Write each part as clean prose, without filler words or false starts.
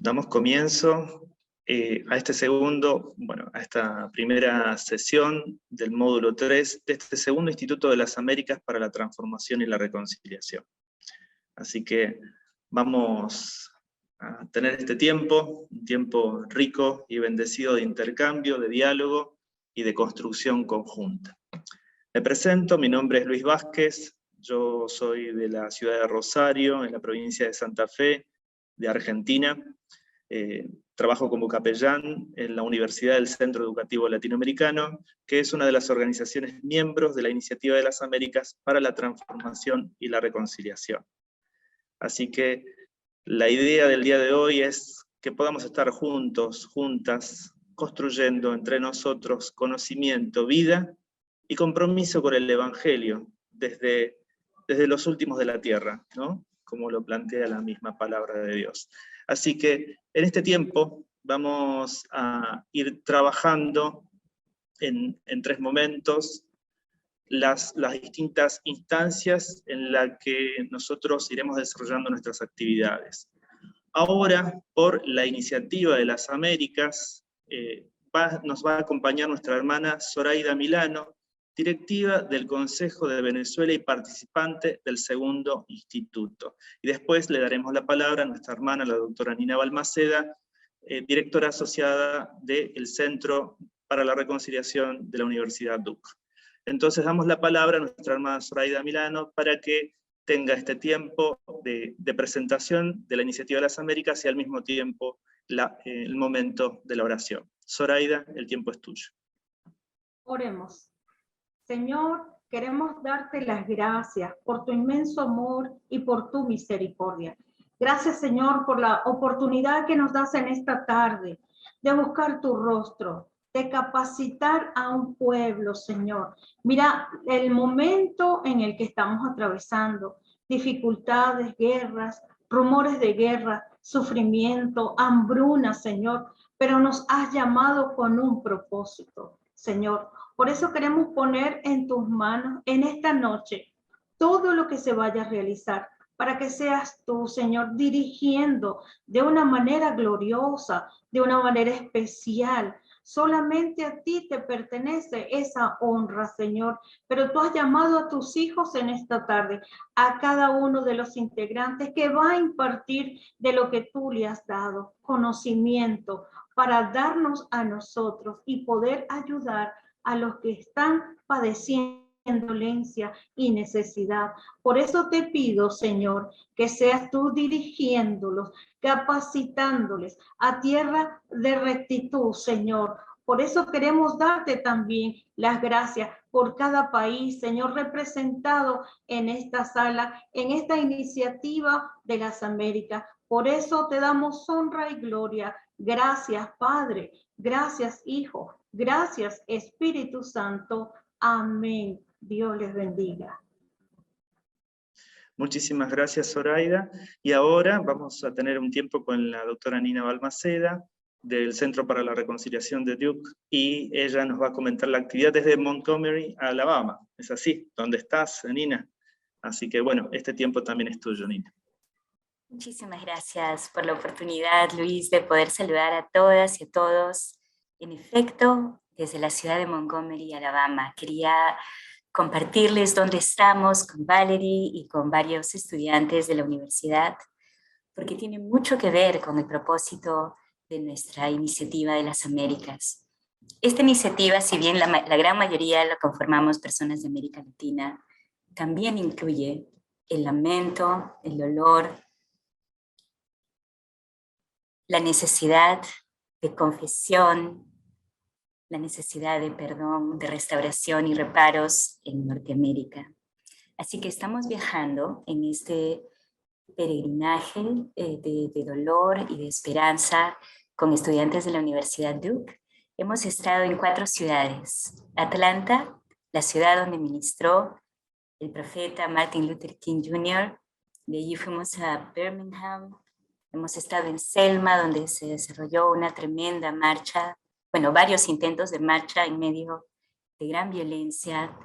Damos comienzo a a esta primera sesión del módulo 3 de este segundo Instituto de las Américas para la Transformación y la Reconciliación. Así que vamos a tener este tiempo, un tiempo rico y bendecido de intercambio, de diálogo y de construcción conjunta. Me presento, mi nombre es Luis Vázquez, yo soy de la ciudad de Rosario, en la provincia de Santa Fe, de Argentina. Trabajo como capellán en la Universidad del Centro Educativo Latinoamericano, que es una de las organizaciones miembros de la Iniciativa de las Américas para la Transformación y la Reconciliación. Así que la idea del día de hoy es que podamos estar juntos, juntas, construyendo entre nosotros conocimiento, vida y compromiso con el Evangelio desde los últimos de la tierra, ¿no? Como lo plantea la misma palabra de Dios. Así que en este tiempo vamos a ir trabajando en tres momentos las distintas instancias en las que nosotros iremos desarrollando nuestras actividades. Ahora, por la Iniciativa de las Américas, nos va a acompañar nuestra hermana Zoraida Milano, directiva del Consejo de Venezuela y participante del segundo instituto. Y después le daremos la palabra a nuestra hermana, la doctora Nina Balmaceda, directora asociada del Centro para la Reconciliación de la Universidad Duke. Entonces damos la palabra a nuestra hermana Zoraida Milano para que tenga este tiempo de presentación de la Iniciativa de las Américas y al mismo tiempo el momento de la oración. Zoraida, el tiempo es tuyo. Oremos. Señor, queremos darte las gracias por tu inmenso amor y por tu misericordia. Gracias, Señor, por la oportunidad que nos das en esta tarde de buscar tu rostro, de capacitar a un pueblo, Señor. Mira el momento en el que estamos atravesando, dificultades, guerras, rumores de guerra, sufrimiento, hambruna, Señor, pero nos has llamado con un propósito, Señor. Por eso queremos poner en tus manos en esta noche todo lo que se vaya a realizar, para que seas tú, Señor, dirigiendo de una manera gloriosa, de una manera especial. Solamente a ti te pertenece esa honra, Señor, pero tú has llamado a tus hijos en esta tarde, a cada uno de los integrantes que va a impartir de lo que tú le has dado, conocimiento, para darnos a nosotros y poder ayudar a los que están padeciendo dolencia y necesidad. Por eso te pido, Señor, que seas tú dirigiéndolos, capacitándoles a tierra de rectitud, Señor. Por eso queremos darte también las gracias por cada país, Señor, representado en esta sala, en esta iniciativa de las Américas. Por eso te damos honra y gloria. Gracias, Padre. Gracias, Hijo. Gracias, Espíritu Santo. Amén. Dios les bendiga. Muchísimas gracias, Zoraida. Y ahora vamos a tener un tiempo con la doctora Nina Balmaceda, del Centro para la Reconciliación de Duke, y ella nos va a comentar la actividad desde Montgomery, Alabama. ¿Es así? ¿Dónde estás, Nina? Así que bueno, este tiempo también es tuyo, Nina. Muchísimas gracias por la oportunidad, Luis, de poder saludar a todas y a todos. En efecto, desde la ciudad de Montgomery, Alabama, quería compartirles dónde estamos con Valerie y con varios estudiantes de la universidad, porque tiene mucho que ver con el propósito de nuestra Iniciativa de las Américas. Esta iniciativa, si bien la gran mayoría la conformamos personas de América Latina, también incluye el lamento, el dolor, la necesidad de confesión, la necesidad de perdón, de restauración y reparos en Norteamérica. Así que estamos viajando en este peregrinaje de dolor y de esperanza con estudiantes de la Universidad Duke. Hemos estado en 4 ciudades: Atlanta, la ciudad donde ministró el profeta Martin Luther King Jr., de allí fuimos a Birmingham, hemos estado en Selma, donde se desarrolló una tremenda marcha varios intentos de marcha en medio de gran violencia.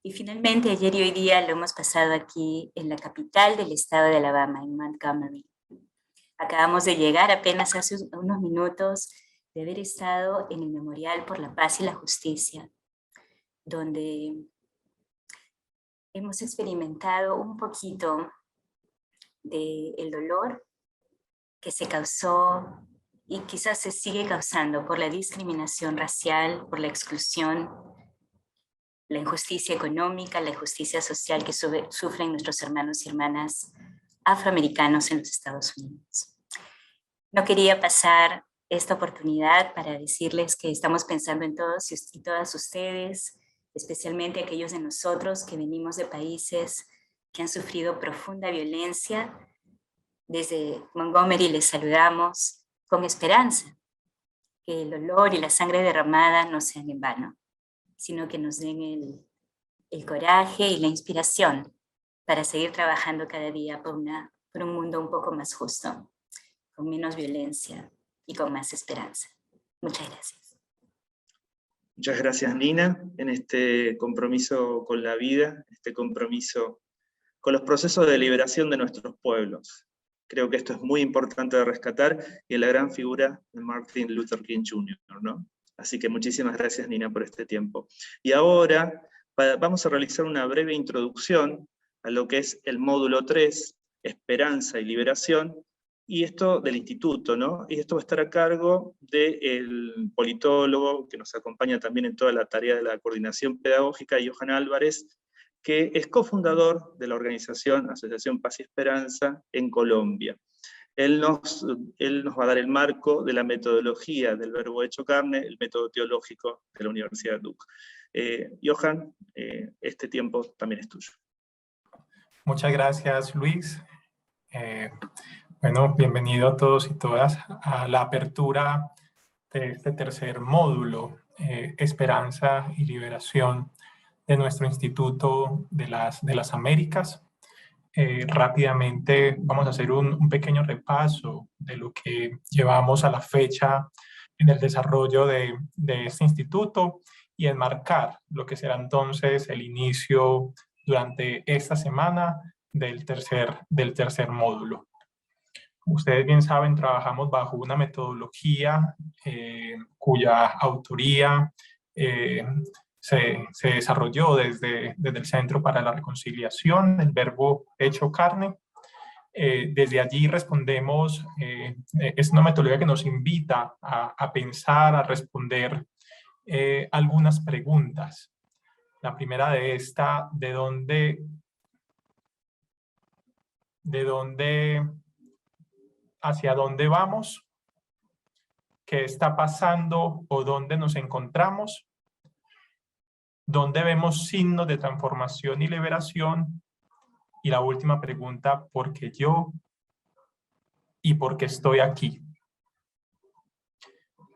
Y finalmente, ayer y hoy día lo hemos pasado aquí en la capital del estado de Alabama, en Montgomery. Acabamos de llegar apenas hace unos minutos de haber estado en el Memorial por la Paz y la Justicia, donde hemos experimentado un poquito del dolor que se causó y quizás se sigue causando por la discriminación racial, por la exclusión, la injusticia económica, la injusticia social que sufren nuestros hermanos y hermanas afroamericanos en los Estados Unidos. No quería pasar esta oportunidad para decirles que estamos pensando en todos y todas ustedes, especialmente aquellos de nosotros que venimos de países que han sufrido profunda violencia. Desde Montgomery les saludamos con esperanza, que el dolor y la sangre derramada no sean en vano, sino que nos den el coraje y la inspiración para seguir trabajando cada día por un mundo un poco más justo, con menos violencia y con más esperanza. Muchas gracias. Muchas gracias, Nina, en este compromiso con la vida, este compromiso con los procesos de liberación de nuestros pueblos. Creo que esto es muy importante de rescatar, y en la gran figura de Martin Luther King Jr., ¿no? Así que muchísimas gracias, Nina, por este tiempo. Y ahora vamos a realizar una breve introducción a lo que es el módulo 3, Esperanza y Liberación, y esto del instituto, ¿no? Y esto va a estar a cargo del politólogo que nos acompaña también en toda la tarea de la coordinación pedagógica, Johan Álvarez, que es cofundador de la organización Asociación Paz y Esperanza en Colombia. Él nos va a dar el marco de la metodología del verbo hecho carne, el método teológico de la Universidad de Duke. Johan, este tiempo también es tuyo. Muchas gracias, Luis. Bueno, bienvenido a todos y todas a la apertura de este tercer módulo, Esperanza y Liberación, de nuestro Instituto de las Américas. Rápidamente vamos a hacer un pequeño repaso de lo que llevamos a la fecha en el desarrollo de este instituto y enmarcar lo que será entonces el inicio durante esta semana del tercer módulo. Como ustedes bien saben, trabajamos bajo una metodología cuya autoría se desarrolló desde el Centro para la Reconciliación, el verbo hecho carne. Desde allí respondemos, es una metodología que nos invita a pensar, a responder algunas preguntas. La primera de esta, hacia dónde vamos, qué está pasando o dónde nos encontramos, dónde vemos signos de transformación y liberación, y la última pregunta, ¿por qué yo y por qué estoy aquí?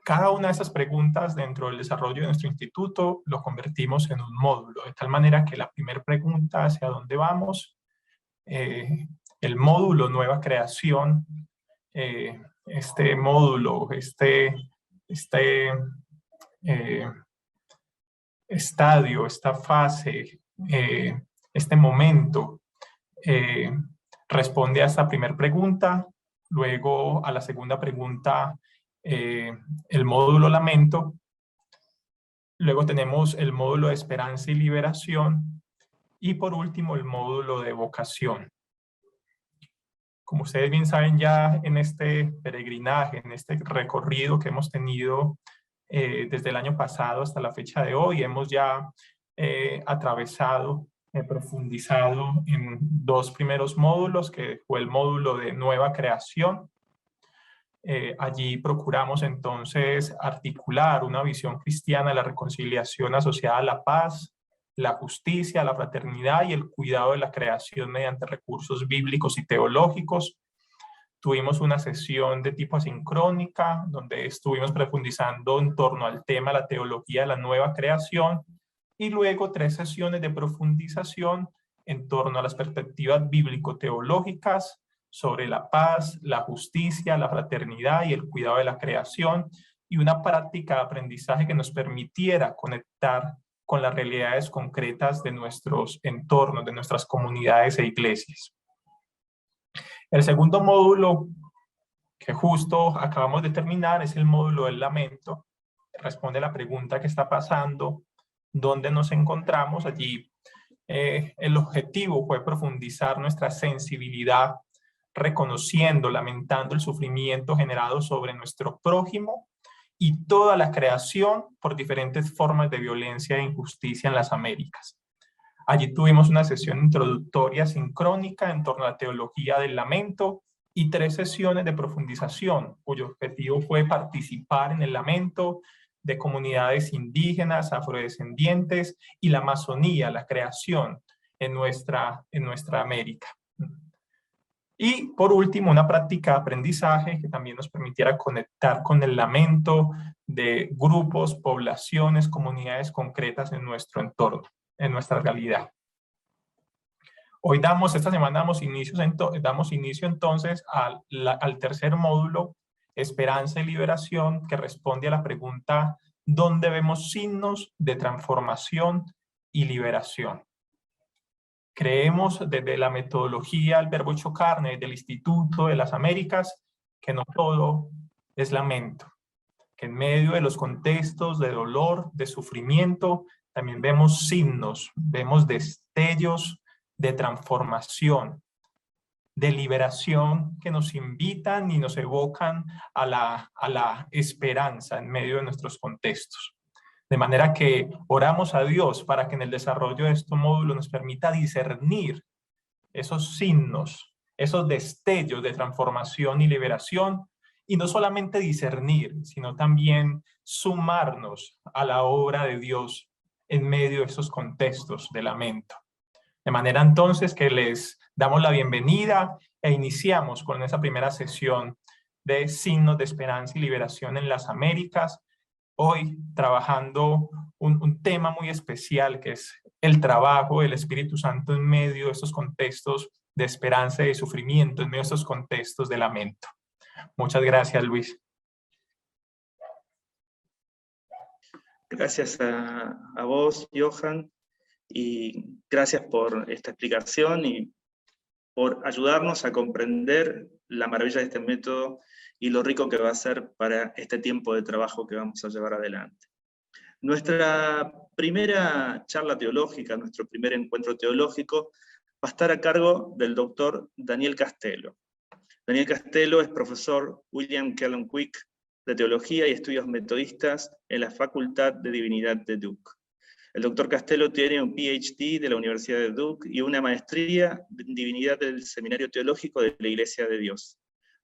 Cada una de esas preguntas dentro del desarrollo de nuestro instituto lo convertimos en un módulo, de tal manera que la primera pregunta, ¿hacia dónde vamos? El módulo Nueva Creación, este módulo, estadio, esta fase, este momento, responde a esta primera pregunta. Luego a la segunda pregunta, el módulo Lamento. Luego tenemos el módulo de Esperanza y Liberación. Y por último, el módulo de Vocación. Como ustedes bien saben, ya en este peregrinaje, en este recorrido que hemos tenido desde el año pasado hasta la fecha de hoy, hemos ya atravesado, profundizado en dos primeros módulos, que fue el módulo de Nueva Creación. Allí procuramos entonces articular una visión cristiana de la reconciliación asociada a la paz, la justicia, la fraternidad y el cuidado de la creación mediante recursos bíblicos y teológicos. Tuvimos una sesión de tipo asincrónica, donde estuvimos profundizando en torno al tema de la teología de la nueva creación, y luego 3 sesiones de profundización en torno a las perspectivas bíblico-teológicas sobre la paz, la justicia, la fraternidad y el cuidado de la creación, y una práctica de aprendizaje que nos permitiera conectar con las realidades concretas de nuestros entornos, de nuestras comunidades e iglesias. El segundo módulo que justo acabamos de terminar es el módulo del lamento. Responde a la pregunta: ¿qué está pasando? ¿Dónde nos encontramos? Allí el objetivo fue profundizar nuestra sensibilidad, reconociendo, lamentando el sufrimiento generado sobre nuestro prójimo y toda la creación por diferentes formas de violencia e injusticia en las Américas. Allí tuvimos una sesión introductoria sincrónica en torno a la teología del lamento y 3 sesiones de profundización, cuyo objetivo fue participar en el lamento de comunidades indígenas, afrodescendientes y la Amazonía, la creación en nuestra América. Y por último, una práctica de aprendizaje que también nos permitiera conectar con el lamento de grupos, poblaciones, comunidades concretas en nuestro entorno, en nuestra realidad. Hoy esta semana damos inicio entonces al tercer módulo, Esperanza y Liberación, que responde a la pregunta: ¿dónde vemos signos de transformación y liberación? Creemos desde la metodología El Verbo Hecho Carne, del Instituto de las Américas, que no todo es lamento, que en medio de los contextos de dolor, de sufrimiento, también vemos signos, vemos destellos de transformación, de liberación que nos invitan y nos evocan a la esperanza en medio de nuestros contextos. De manera que oramos a Dios para que en el desarrollo de este módulo nos permita discernir esos signos, esos destellos de transformación y liberación, y no solamente discernir, sino también sumarnos a la obra de Dios en medio de esos contextos de lamento. De manera entonces que les damos la bienvenida e iniciamos con esa primera sesión de signos de esperanza y liberación en las Américas, hoy trabajando un tema muy especial, que es el trabajo del Espíritu Santo en medio de estos contextos de esperanza y de sufrimiento, en medio de estos contextos de lamento. Muchas gracias, Luis. Gracias a vos, Johan, y gracias por esta explicación y por ayudarnos a comprender la maravilla de este método y lo rico que va a ser para este tiempo de trabajo que vamos a llevar adelante. Nuestra primera charla teológica, nuestro primer encuentro teológico, va a estar a cargo del doctor Daniel Castelo. Daniel Castelo es profesor William Kellogg Quick de Teología y Estudios Metodistas en la Facultad de Divinidad de Duke. El doctor Castelo tiene un PhD de la Universidad de Duke y una maestría en Divinidad del Seminario Teológico de la Iglesia de Dios.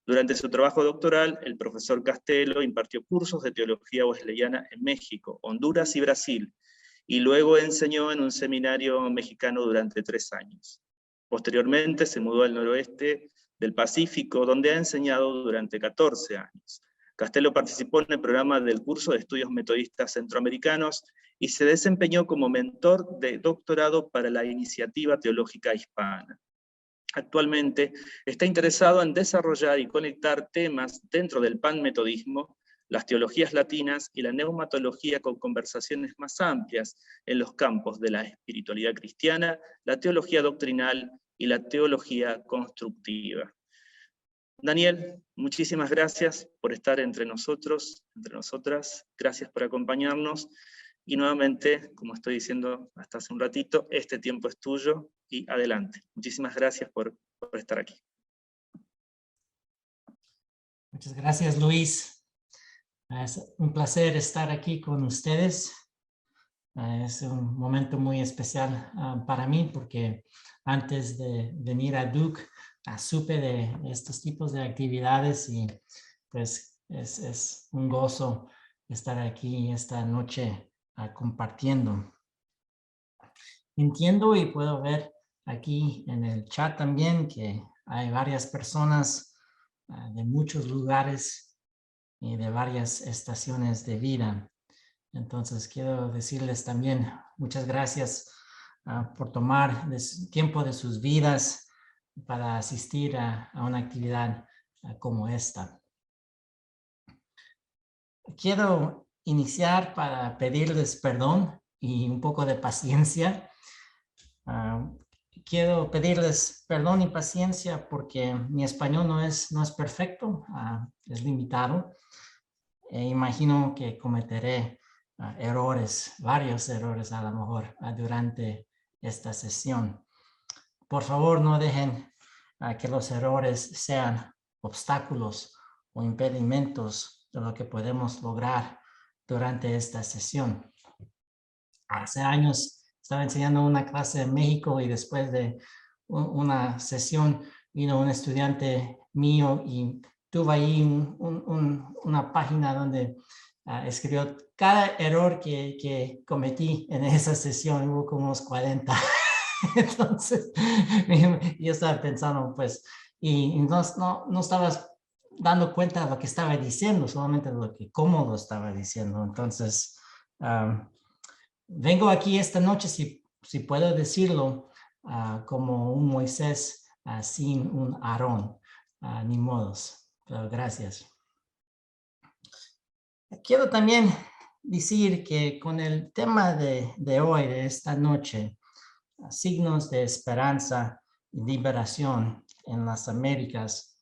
Durante su trabajo doctoral, el profesor Castelo impartió cursos de teología wesleyana en México, Honduras y Brasil, y luego enseñó en un seminario mexicano durante 3 años. Posteriormente se mudó al noroeste del Pacífico, donde ha enseñado durante 14 años. Castelo participó en el programa del curso de estudios metodistas centroamericanos y se desempeñó como mentor de doctorado para la Iniciativa Teológica Hispana. Actualmente está interesado en desarrollar y conectar temas dentro del panmetodismo, las teologías latinas y la neumatología con conversaciones más amplias en los campos de la espiritualidad cristiana, la teología doctrinal y la teología constructiva. Daniel, muchísimas gracias por estar entre nosotros, entre nosotras, gracias por acompañarnos, y nuevamente, como estoy diciendo hasta hace un ratito, este tiempo es tuyo, y adelante. Muchísimas gracias por estar aquí. Muchas gracias, Luis. Es un placer estar aquí con ustedes. Es un momento muy especial para mí, porque antes de venir a Duke, supe de estos tipos de actividades y pues es un gozo estar aquí esta noche compartiendo. Entiendo y puedo ver aquí en el chat también que hay varias personas de muchos lugares y de varias estaciones de vida. Entonces quiero decirles también muchas gracias por tomar tiempo de sus vidas para asistir a una actividad como esta. quiero iniciar para pedirles perdón y un poco de paciencia. Quiero pedirles perdón y paciencia porque mi español no es perfecto, es limitado. Imagino que cometeré errores, varios errores a lo mejor durante esta sesión. Por favor, no dejen que los errores sean obstáculos o impedimentos de lo que podemos lograr durante esta sesión. Hace años estaba enseñando una clase en México y después de una sesión vino un estudiante mío y tuve ahí una página donde escribió cada error que cometí en esa sesión. Hubo como unos 40. Entonces, yo estaba pensando, pues, y no estabas dando cuenta de lo que estaba diciendo, solamente de cómo lo estaba diciendo. Entonces, vengo aquí esta noche, si puedo decirlo, como un Moisés sin un Aarón, ni modos. Pero gracias. Quiero también decir que con el tema de hoy, de esta noche, signos de esperanza y liberación en las Américas,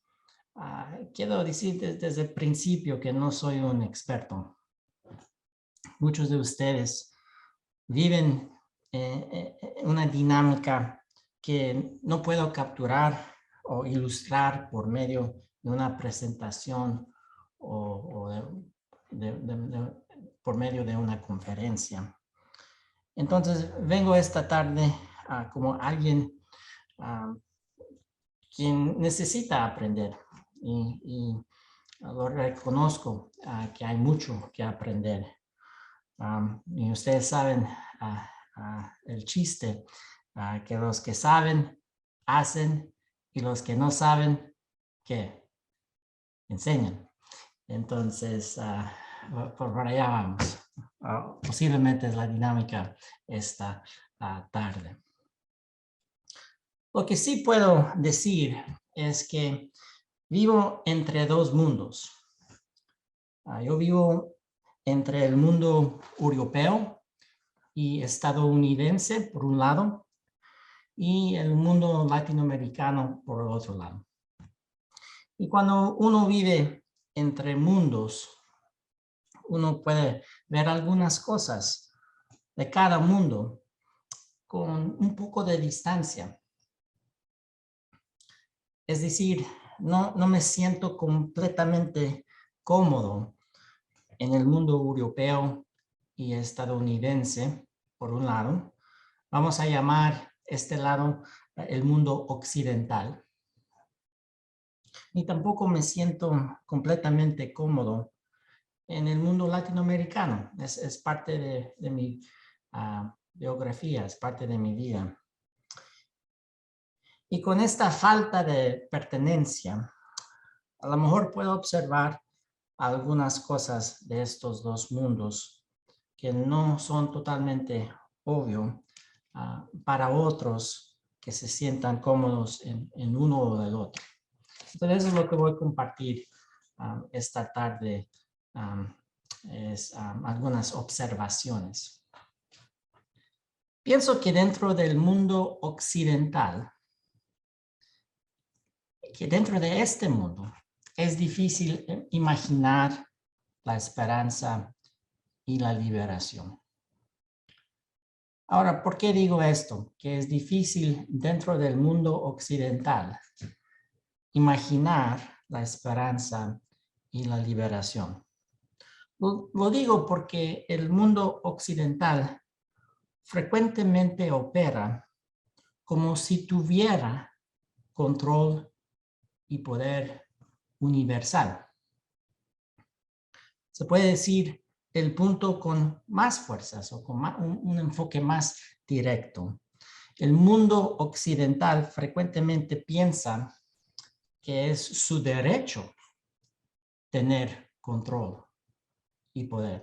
quiero decir desde el principio que no soy un experto. Muchos de ustedes viven una dinámica que no puedo capturar o ilustrar por medio de una presentación o por medio de una conferencia. Entonces, vengo esta tarde como alguien quien necesita aprender y lo reconozco que hay mucho que aprender. Y ustedes saben el chiste, que los que saben, hacen, y los que no saben, ¿qué? Enseñan. Entonces, por allá vamos. Posiblemente es la dinámica esta tarde. Lo que sí puedo decir es que vivo entre dos mundos. Yo vivo entre el mundo europeo y estadounidense, por un lado, y el mundo latinoamericano, por el otro lado. Y cuando uno vive entre mundos, uno puede ver algunas cosas de cada mundo con un poco de distancia. Es decir, no me siento completamente cómodo en el mundo europeo y estadounidense, por un lado. Vamos a llamar este lado el mundo occidental. Y tampoco me siento completamente cómodo en el mundo latinoamericano. Es parte de mi biografía, es parte de mi vida. Y con esta falta de pertenencia, a lo mejor puedo observar algunas cosas de estos dos mundos que no son totalmente obvio para otros que se sientan cómodos en uno o del otro. Entonces, eso es lo que voy a compartir esta tarde, algunas observaciones. Pienso que dentro del mundo occidental, que dentro de este mundo, es difícil imaginar la esperanza y la liberación. Ahora, ¿por qué digo esto? Que es difícil dentro del mundo occidental imaginar la esperanza y la liberación. Lo digo porque el mundo occidental frecuentemente opera como si tuviera control y poder universal. Se puede decir el punto con más fuerzas o con un enfoque más directo. El mundo occidental frecuentemente piensa que es su derecho tener control y poder.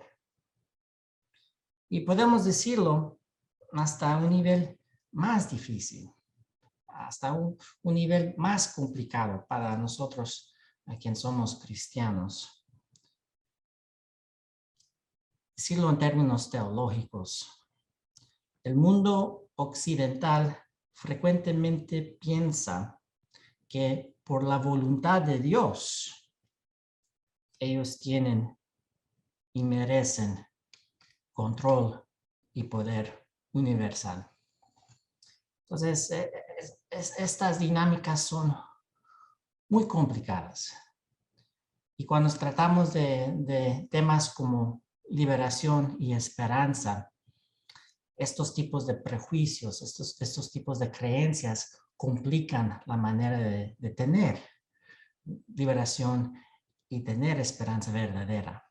Y podemos decirlo hasta un nivel más difícil, hasta un nivel más complicado para nosotros, a quien somos cristianos. decirlo en términos teológicos, el mundo occidental frecuentemente piensa que por la voluntad de Dios, ellos tienen y merecen control y poder universal. Entonces, estas dinámicas son muy complicadas. Y cuando tratamos de temas como liberación y esperanza, estos tipos de prejuicios, estos tipos de creencias complican la manera de tener liberación y tener esperanza verdadera.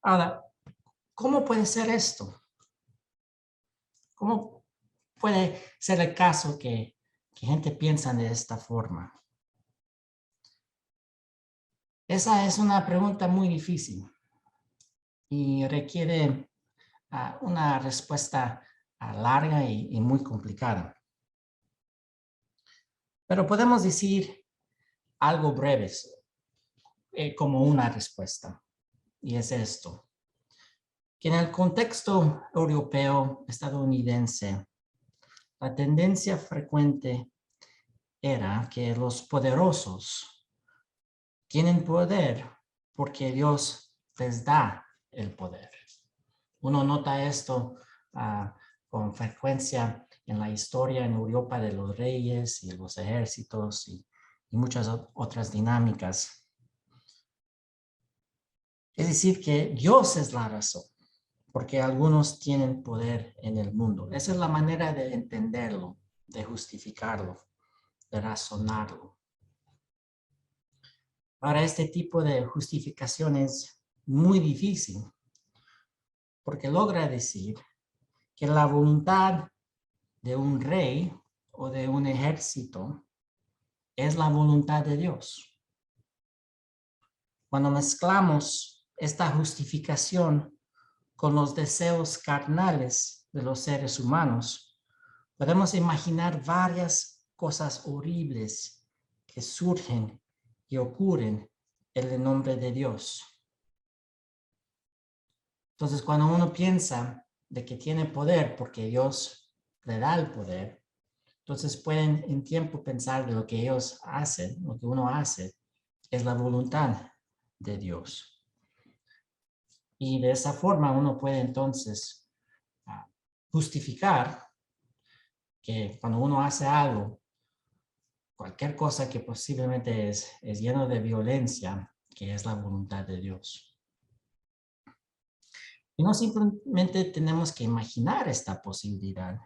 Ahora, ¿cómo puede ser esto? ¿Cómo puede ser el caso que gente piensa de esta forma? Esa es una pregunta muy difícil y requiere una respuesta larga y muy complicada. Pero podemos decir algo breve como una respuesta, y es esto: que en el contexto europeo estadounidense, la tendencia frecuente era que los poderosos tienen poder porque Dios les da el poder. Uno nota esto con frecuencia en la historia en Europa de los reyes y los ejércitos y muchas otras dinámicas. Es decir, que Dios es la razón, porque algunos tienen poder en el mundo. Esa es la manera de entenderlo, de justificarlo, de razonarlo. Ahora, este tipo de justificación es muy difícil, porque logra decir que la voluntad de un rey o de un ejército es la voluntad de Dios. Cuando mezclamos esta justificación con los deseos carnales de los seres humanos, podemos imaginar varias cosas horribles que surgen y ocurren en el nombre de Dios. Entonces, cuando uno piensa de que tiene poder porque Dios le da el poder, entonces pueden en tiempo pensar de lo que ellos hacen, lo que uno hace, es la voluntad de Dios. Y de esa forma uno puede entonces justificar que cuando uno hace algo, cualquier cosa que posiblemente es lleno de violencia, que es la voluntad de Dios. Y no simplemente tenemos que imaginar esta posibilidad,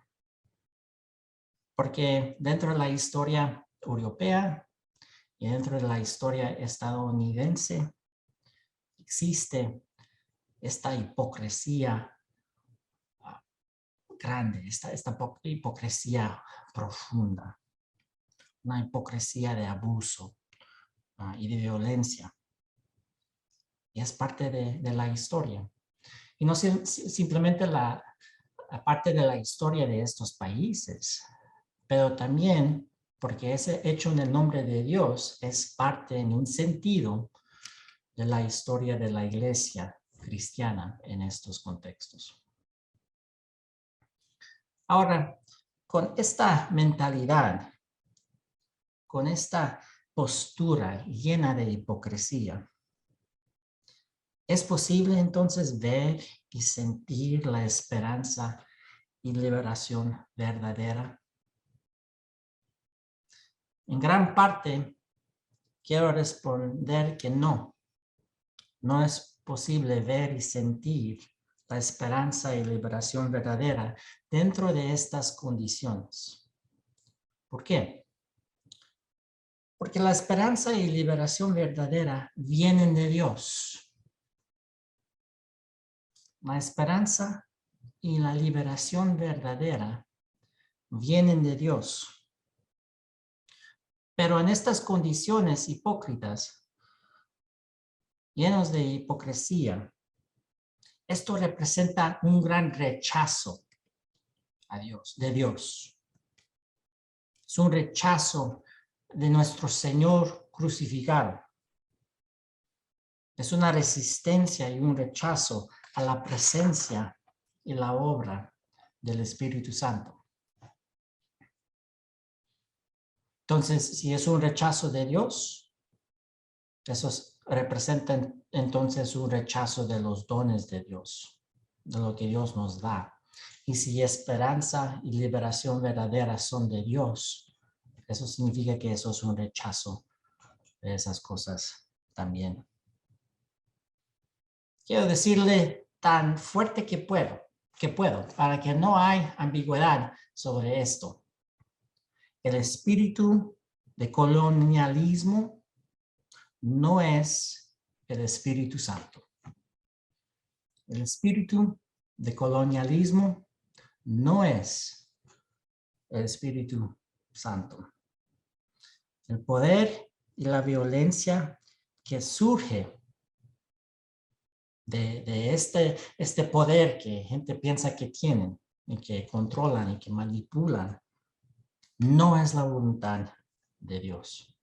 porque dentro de la historia europea y dentro de la historia estadounidense existe esta hipocresía grande, esta hipocresía profunda, una hipocresía de abuso y de violencia. Y es parte de la historia. Y no simplemente la parte de la historia de estos países, pero también porque ese hecho en el nombre de Dios es parte en un sentido de la historia de la iglesia cristiana en estos contextos. Ahora, con esta mentalidad, con esta postura llena de hipocresía, ¿es posible entonces ver y sentir la esperanza y liberación verdadera? En gran parte, quiero responder que no. No es posible ver y sentir la esperanza y liberación verdadera dentro de estas condiciones. ¿Por qué? Porque la esperanza y liberación verdadera vienen de Dios. La esperanza y la liberación verdadera vienen de Dios. Pero en estas condiciones hipócritas, llenos de hipocresía, esto representa un gran rechazo a Dios, de Dios. Es un rechazo de nuestro Señor crucificado. Es una resistencia y un rechazo a la presencia y la obra del Espíritu Santo. Entonces, si es un rechazo de Dios, eso representa entonces un rechazo de los dones de Dios, de lo que Dios nos da. Y si esperanza y liberación verdadera son de Dios, eso significa que eso es un rechazo de esas cosas también. Quiero decirle tan fuerte que puedo, para que no haya ambigüedad sobre esto. El espíritu de colonialismo no es el Espíritu Santo. El espíritu de colonialismo no es el Espíritu Santo. El poder y la violencia que surge de este poder que gente piensa que tienen y que controlan y que manipulan, no es la voluntad de Dios.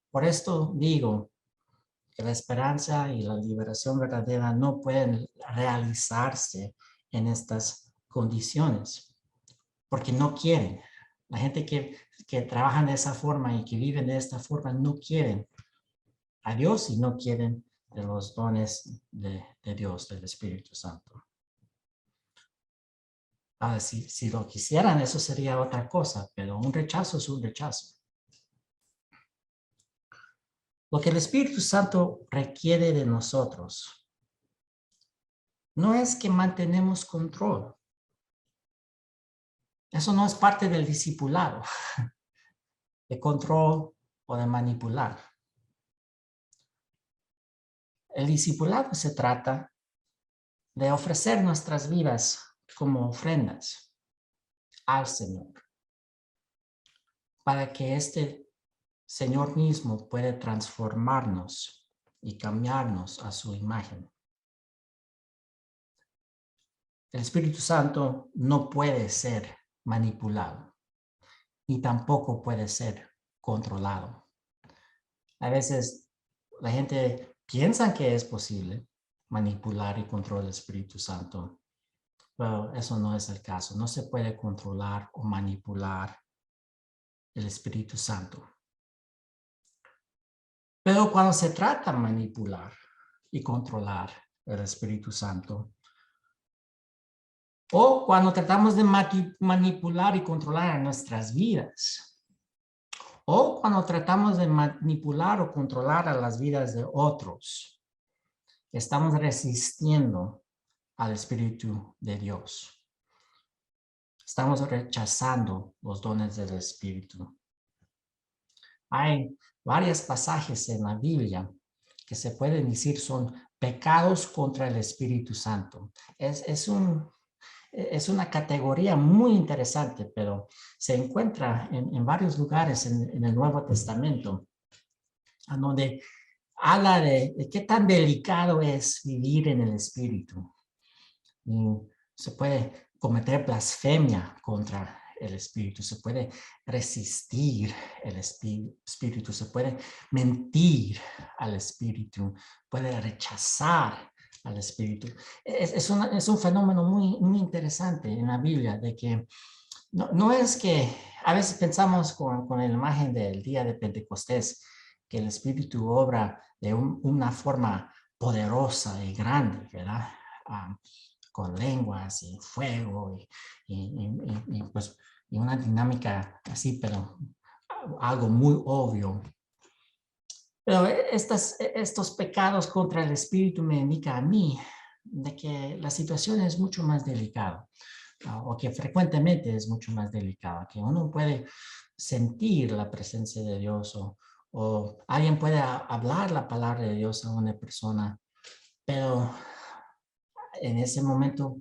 Por esto digo que la esperanza y la liberación verdadera no pueden realizarse en estas condiciones, porque no quieren. La gente que trabaja de esa forma y que viven de esta forma no quieren a Dios y no quieren de los dones de Dios, del Espíritu Santo. Ahora, si lo quisieran, eso sería otra cosa, pero un rechazo es un rechazo. Lo que el Espíritu Santo requiere de nosotros no es que mantenemos control. Eso no es parte del discipulado, de control o de manipular. El discipulado se trata de ofrecer nuestras vidas como ofrendas al Señor, para que este Señor mismo pueda transformarnos y cambiarnos a su imagen. El Espíritu Santo no puede ser manipulado, ni tampoco puede ser controlado. A veces la gente piensa que es posible manipular y controlar el Espíritu Santo, pero eso no es el caso. No se puede controlar o manipular el Espíritu Santo. Pero cuando se trata de manipular y controlar el Espíritu Santo, o cuando tratamos de manipular y controlar nuestras vidas, o cuando tratamos de manipular o controlar a las vidas de otros, estamos resistiendo al Espíritu de Dios. Estamos rechazando los dones del Espíritu. Hay varios pasajes en la Biblia que se pueden decir son pecados contra el Espíritu Santo. Es una categoría muy interesante, pero se encuentra en varios lugares en el Nuevo Testamento, a donde habla de qué tan delicado es vivir en el Espíritu. Y se puede cometer blasfemia contra el Espíritu, se puede resistir el Espíritu, se puede mentir al Espíritu, puede rechazar al Espíritu. Es un fenómeno muy interesante en la Biblia, de que no es que a veces pensamos con la imagen del día de Pentecostés, que el Espíritu obra de una forma poderosa y grande, ¿verdad? Con lenguas y fuego y una dinámica así, pero algo muy obvio. Pero estos pecados contra el Espíritu me indican a mí de que la situación es mucho más delicada, o que frecuentemente es mucho más delicada, que uno puede sentir la presencia de Dios o alguien puede hablar la palabra de Dios a una persona, pero en ese momento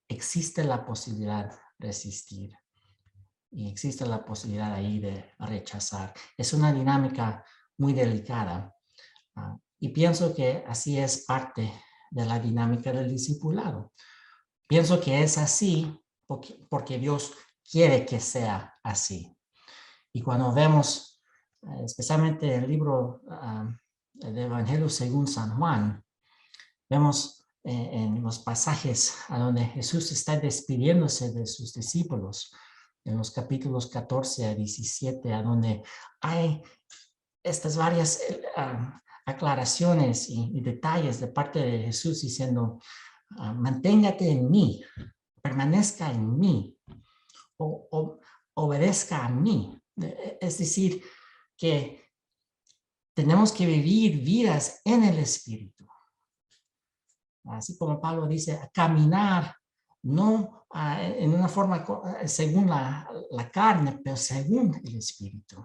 existe la posibilidad de resistir y existe la posibilidad ahí de rechazar. Es una dinámica muy delicada y pienso que así es parte de la dinámica del discipulado. Pienso que es así porque Dios quiere que sea así. Y cuando vemos, especialmente el libro del Evangelio según San Juan, vemos en los pasajes a donde Jesús está despidiéndose de sus discípulos, en los capítulos 14 a 17, a donde hay estas varias aclaraciones y detalles de parte de Jesús diciendo, manténgate en mí, permanezca en mí, o obedezca a mí. Es decir, que tenemos que vivir vidas en el Espíritu. Así como Pablo dice, caminar no en una forma según la carne, pero según el Espíritu.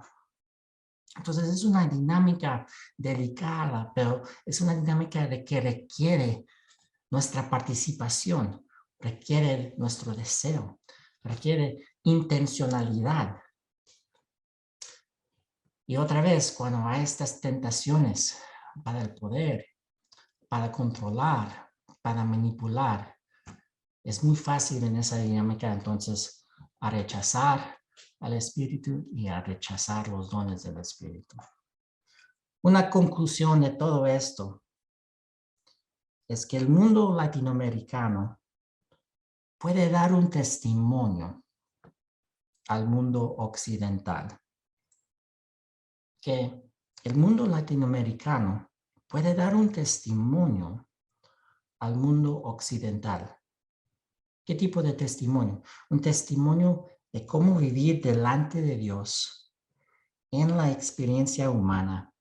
Entonces es una dinámica delicada, pero es una dinámica que requiere nuestra participación, requiere nuestro deseo, requiere intencionalidad. Y otra vez, cuando hay estas tentaciones para el poder, para controlar, para manipular, es muy fácil en esa dinámica entonces a rechazar al Espíritu y a rechazar los dones del Espíritu. Una conclusión de todo esto es que el mundo latinoamericano puede dar un testimonio al mundo occidental. Que el mundo latinoamericano puede dar un testimonio al mundo occidental. ¿Qué tipo de testimonio? Un testimonio de cómo vivir delante de Dios en la experiencia humana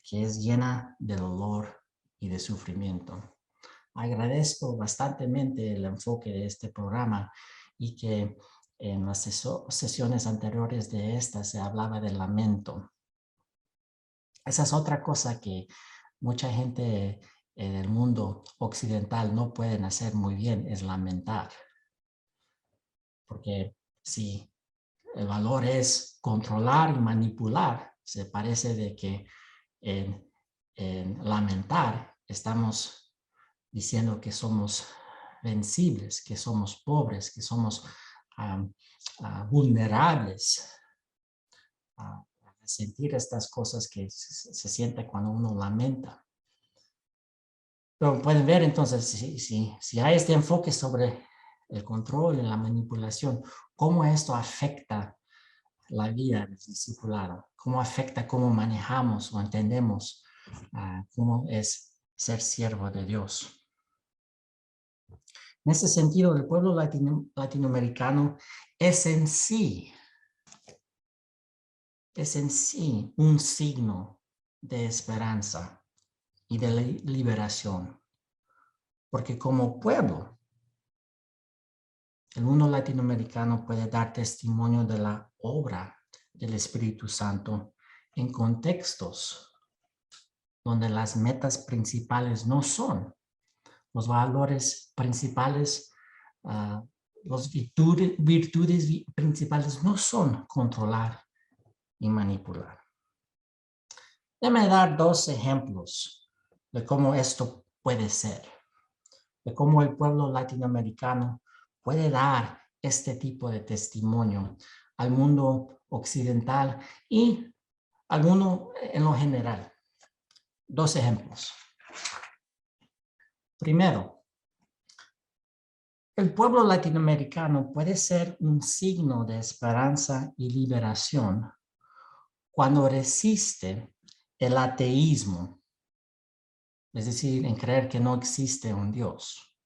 que es llena de dolor y de sufrimiento. Agradezco bastantemente el enfoque de este programa y que en las sesiones anteriores de esta se hablaba del lamento. Esa es otra cosa que mucha gente del mundo occidental no pueden hacer muy bien, es lamentar. Porque si el valor es controlar y manipular, se parece de que en lamentar estamos diciendo que somos vencibles, que somos pobres, que somos vulnerables a sentir estas cosas que se siente cuando uno lamenta. Pero pueden ver entonces, si hay este enfoque sobre el control y la manipulación, cómo esto afecta la vida del discipulado, cómo afecta cómo manejamos o entendemos cómo es ser siervo de Dios. En ese sentido, el pueblo latinoamericano es en sí un signo de esperanza y de liberación. Porque como pueblo, el mundo latinoamericano puede dar testimonio de la obra del Espíritu Santo en contextos donde las metas principales no son los valores principales, las virtudes principales no son controlar y manipular. Déjame dar 2 ejemplos de cómo esto puede ser, de cómo el pueblo latinoamericano puede dar este tipo de testimonio al mundo occidental y al mundo en lo general. 2 ejemplos. Primero, el pueblo latinoamericano puede ser un signo de esperanza y liberación cuando resiste el ateísmo, es decir, en creer que no existe un Dios.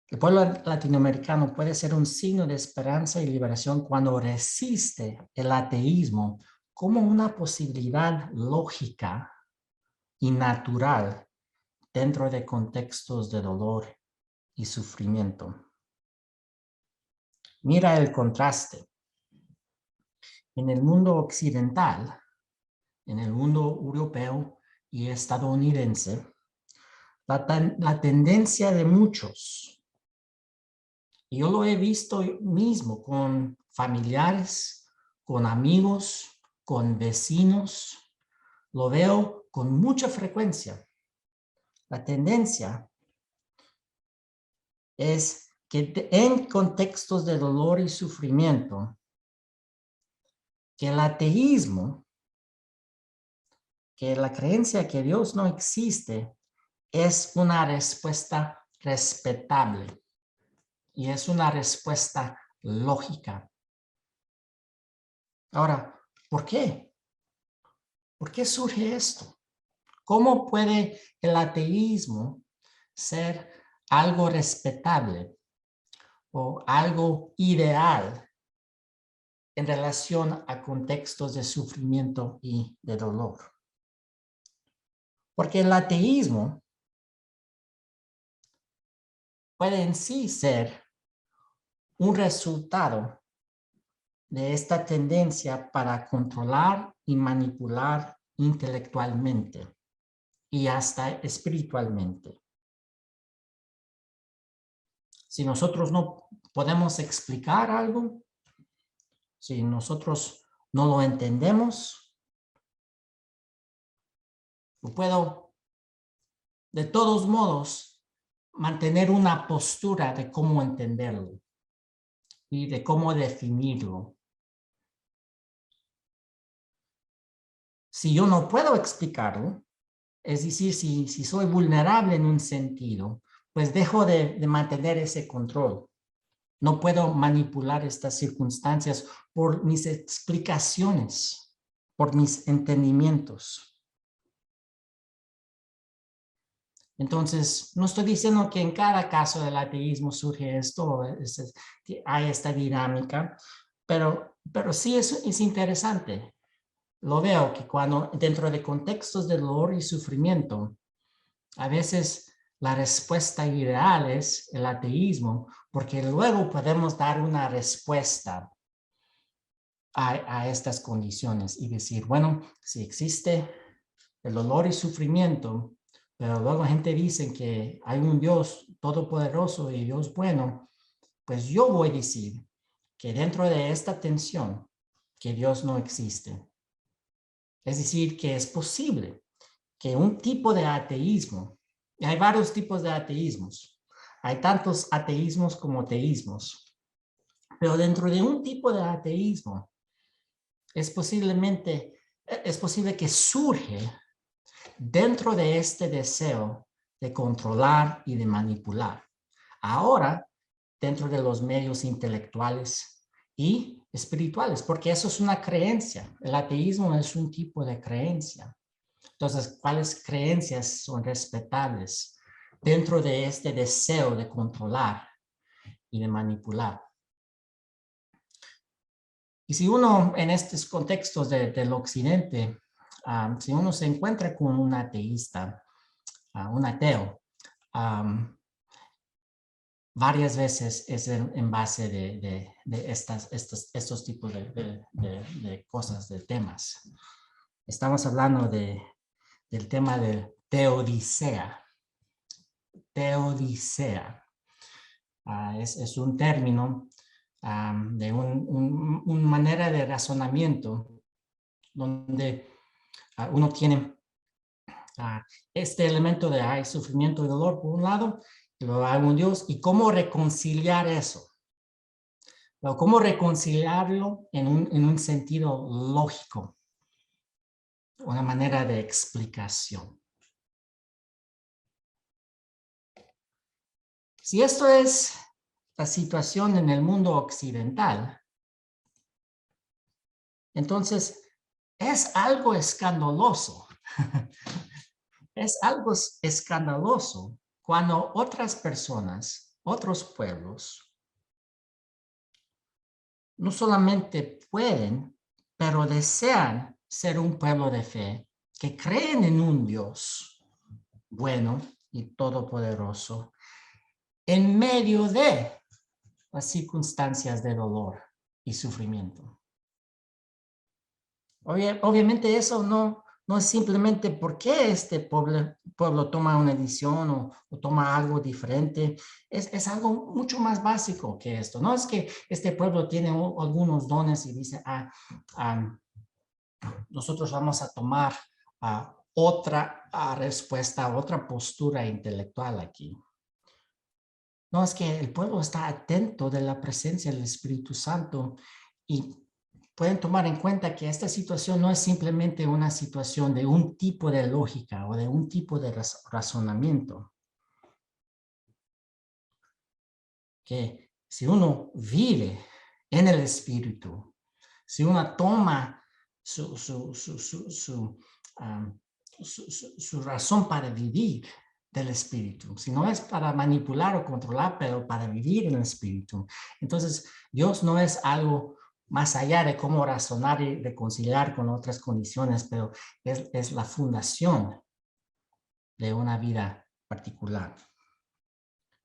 El pueblo latinoamericano puede ser un signo de esperanza y liberación cuando resiste el ateísmo como una posibilidad lógica y natural dentro de contextos de dolor y sufrimiento. Mira el contraste. En el mundo occidental, en el mundo europeo y estadounidense, la tendencia de muchos, y yo lo he visto mismo con familiares, con amigos, con vecinos, lo veo con mucha frecuencia. La tendencia es que en contextos de dolor y sufrimiento, que el ateísmo, que la creencia que Dios no existe es una respuesta respetable y es una respuesta lógica. Ahora, ¿por qué? ¿Por qué surge esto? ¿Cómo puede el ateísmo ser algo respetable o algo ideal en relación a contextos de sufrimiento y de dolor? Porque el ateísmo puede en sí ser un resultado de esta tendencia para controlar y manipular intelectualmente y hasta espiritualmente. Si nosotros no podemos explicar algo, si nosotros no lo entendemos, yo puedo de todos modos mantener una postura de cómo entenderlo y de cómo definirlo. Si yo no puedo explicarlo, es decir, si soy vulnerable en un sentido, pues dejo de mantener ese control. No puedo manipular estas circunstancias por mis explicaciones, por mis entendimientos. Entonces, no estoy diciendo que en cada caso del ateísmo surge esto, hay esta dinámica, pero sí es interesante. Lo veo que cuando dentro de contextos de dolor y sufrimiento, a veces la respuesta ideal es el ateísmo, porque luego podemos dar una respuesta a estas condiciones y decir, bueno, si existe el dolor y sufrimiento, pero luego gente dice que hay un Dios todopoderoso y Dios bueno, pues yo voy a decir que dentro de esta tensión, que Dios no existe. Es decir, que es posible que un tipo de ateísmo, y hay varios tipos de ateísmos, hay tantos ateísmos como teísmos, pero dentro de un tipo de ateísmo es posible que surge dentro de este deseo de controlar y de manipular. Ahora, dentro de los medios intelectuales y espirituales, porque eso es una creencia. El ateísmo es un tipo de creencia. Entonces, ¿cuáles creencias son respetables dentro de este deseo de controlar y de manipular? Y si uno en estos contextos del occidente, si uno se encuentra con un ateísta, un ateo, varias veces es en base de estos tipos de cosas, de temas. Estamos hablando del tema de teodicea. Teodicea. Es un término de una manera de razonamiento donde uno tiene este elemento de hay sufrimiento y dolor por un lado, y luego hay un Dios, y cómo reconciliar eso. Pero cómo reconciliarlo en un sentido lógico, una manera de explicación. Si esto es la situación en el mundo occidental, entonces es algo escandaloso. Es algo escandaloso cuando otras personas, otros pueblos, no solamente pueden, pero desean ser un pueblo de fe, que creen en un Dios bueno y todopoderoso, en medio de las circunstancias de dolor y sufrimiento. Obviamente eso no es simplemente porque este pueblo toma una decisión o toma algo diferente. Es algo mucho más básico que esto. No es que este pueblo tiene algunos dones y dice, nosotros vamos a tomar otra respuesta, otra postura intelectual aquí. No, es que el pueblo está atento de la presencia del Espíritu Santo y pueden tomar en cuenta que esta situación no es simplemente una situación de un tipo de lógica o de un tipo de razonamiento. Que si uno vive en el Espíritu, si uno toma su razón para vivir del Espíritu, si no es para manipular o controlar, pero para vivir en el Espíritu, entonces Dios no es algo más allá de cómo razonar y reconciliar con otras condiciones, pero es la fundación de una vida particular.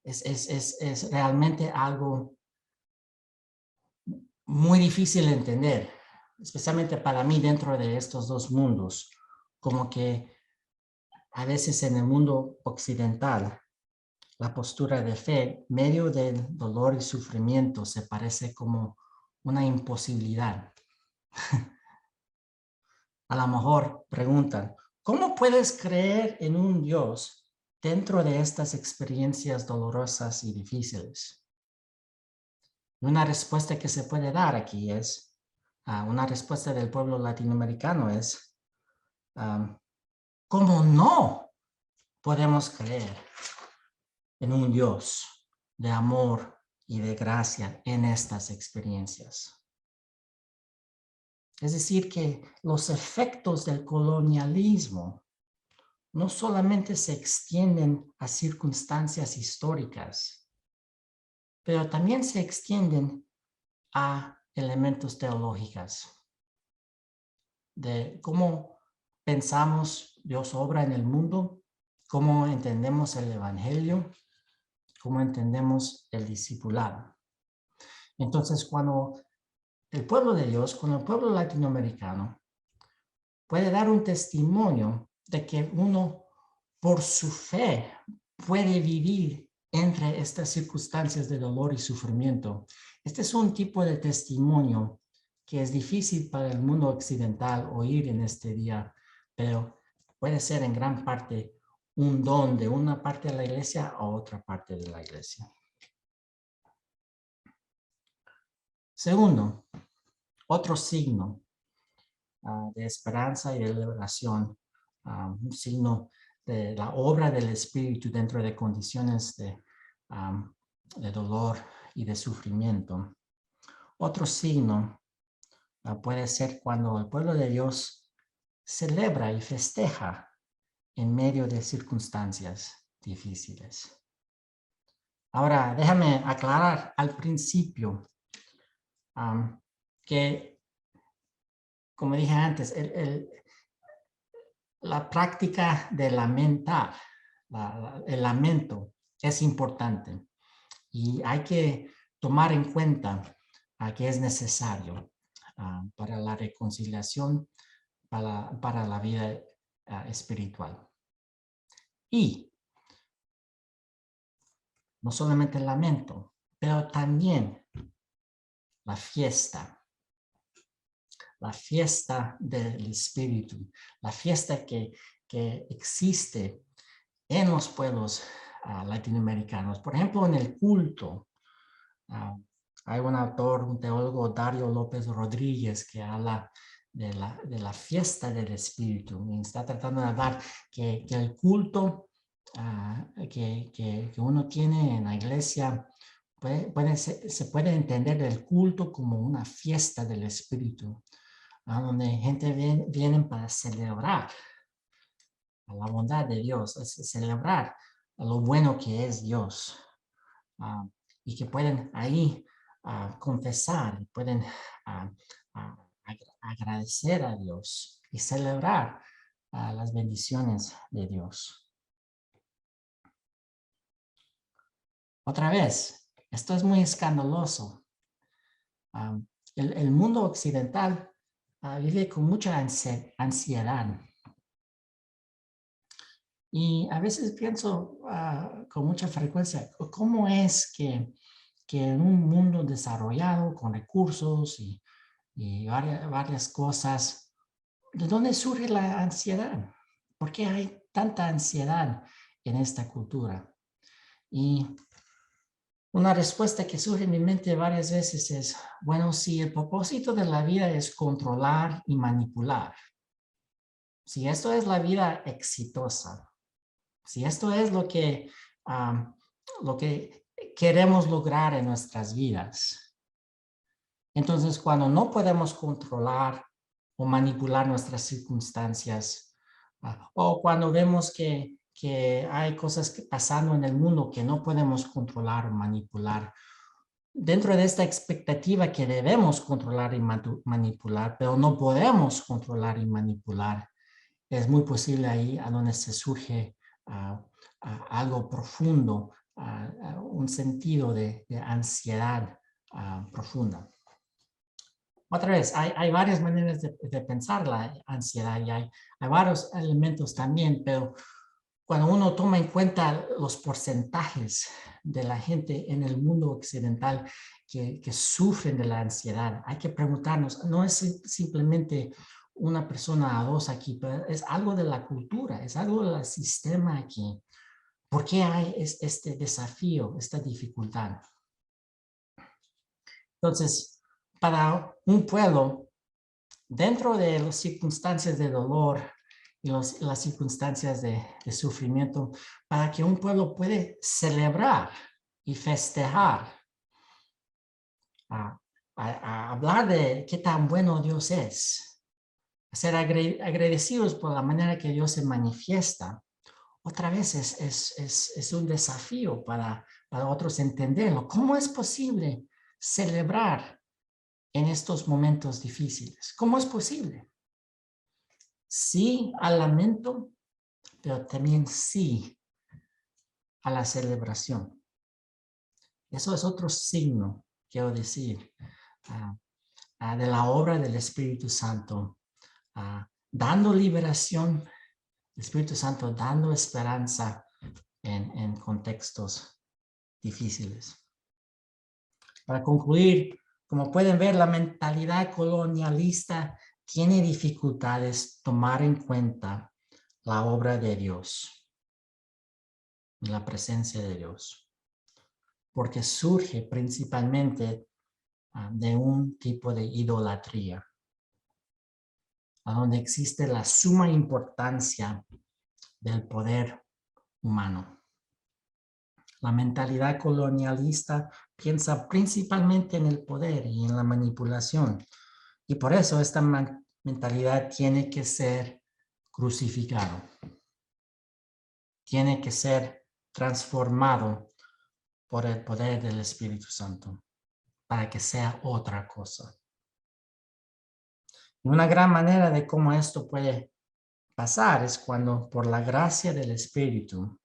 Es realmente algo muy difícil de entender, especialmente para mí dentro de estos dos mundos, como que a veces en el mundo occidental, la postura de fe, medio del dolor y sufrimiento, se parece como una imposibilidad. A lo mejor preguntan, ¿cómo puedes creer en un Dios dentro de estas experiencias dolorosas y difíciles? Una respuesta que se puede dar aquí es, una respuesta del pueblo latinoamericano es, ¿cómo no podemos creer en un Dios de amor y de gracia en estas experiencias? Es decir, que los efectos del colonialismo no solamente se extienden a circunstancias históricas, pero también se extienden a elementos teológicos, de cómo pensamos Dios obra en el mundo, cómo entendemos el evangelio, cómo entendemos el discipulado. Entonces, cuando el pueblo de Dios, cuando el pueblo latinoamericano puede dar un testimonio de que uno por su fe puede vivir entre estas circunstancias de dolor y sufrimiento. Este es un tipo de testimonio que es difícil para el mundo occidental oír en este día, pero puede ser en gran parte un don de una parte de la iglesia a otra parte de la iglesia. Segundo, otro signo de esperanza y de liberación, un signo de la obra del Espíritu dentro de condiciones de dolor y de sufrimiento. Otro signo puede ser cuando el pueblo de Dios celebra y festeja en medio de circunstancias difíciles. Ahora, déjame aclarar al principio que, como dije antes, la práctica de lamentar, el lamento es importante y hay que tomar en cuenta que es necesario para la reconciliación, para la vida espiritual. Y no solamente el lamento, pero también la fiesta del Espíritu, la fiesta que existe en los pueblos latinoamericanos. Por ejemplo, en el culto, hay un autor, un teólogo, Dario López Rodríguez, que habla de la fiesta del Espíritu. Y está tratando de hablar que el culto que uno tiene en la iglesia se puede entender el culto como una fiesta del Espíritu, donde gente viene para celebrar a la bondad de Dios, celebrar a lo bueno que es Dios, y que pueden ahí confesar, pueden agradecer a Dios y celebrar las bendiciones de Dios. Otra vez, esto es muy escandaloso. El mundo occidental vive con mucha ansiedad. Y a veces pienso con mucha frecuencia, ¿cómo es que en un mundo desarrollado con recursos y varias cosas, ¿de dónde surge la ansiedad? ¿Por qué hay tanta ansiedad en esta cultura? Y Una respuesta que surge en mi mente varias veces es, bueno, si el propósito de la vida es controlar y manipular, si esto es la vida exitosa, si esto es lo que queremos lograr en nuestras vidas, entonces cuando no podemos controlar o manipular nuestras circunstancias, o cuando vemos que hay cosas pasando en el mundo que no podemos controlar o manipular, dentro de esta expectativa que debemos controlar y manipular, pero no podemos controlar y manipular, es muy posible ahí a donde se surge algo profundo, un sentido de ansiedad profunda. Otra vez, hay varias maneras de pensar la ansiedad y hay varios elementos también, pero cuando uno toma en cuenta los porcentajes de la gente en el mundo occidental que sufren de la ansiedad, hay que preguntarnos, no es simplemente una persona o dos aquí, pero es algo de la cultura, es algo del sistema aquí. ¿Por qué hay este desafío, esta dificultad? Entonces, para un pueblo, dentro de las circunstancias de dolor y las circunstancias de sufrimiento, para que un pueblo puede celebrar y festejar, a hablar de qué tan bueno Dios es, a ser agradecidos por la manera que Dios se manifiesta, otra vez es un desafío para otros entenderlo. ¿Cómo es posible celebrar en estos momentos difíciles? ¿Cómo es posible? Sí al lamento, pero también sí a la celebración. Eso es otro signo, quiero decir, de la obra del Espíritu Santo, dando liberación, el Espíritu Santo dando esperanza en contextos difíciles. Para concluir, como pueden ver, la mentalidad colonialista tiene dificultades tomar en cuenta la obra de Dios y la presencia de Dios, porque surge principalmente de un tipo de idolatría, a donde existe la suma importancia del poder humano. La mentalidad colonialista piensa principalmente en el poder y en la manipulación. Y por eso esta mentalidad tiene que ser crucificado. Tiene que ser transformado por el poder del Espíritu Santo para que sea otra cosa. Y una gran manera de cómo esto puede pasar es cuando por la gracia del Espíritu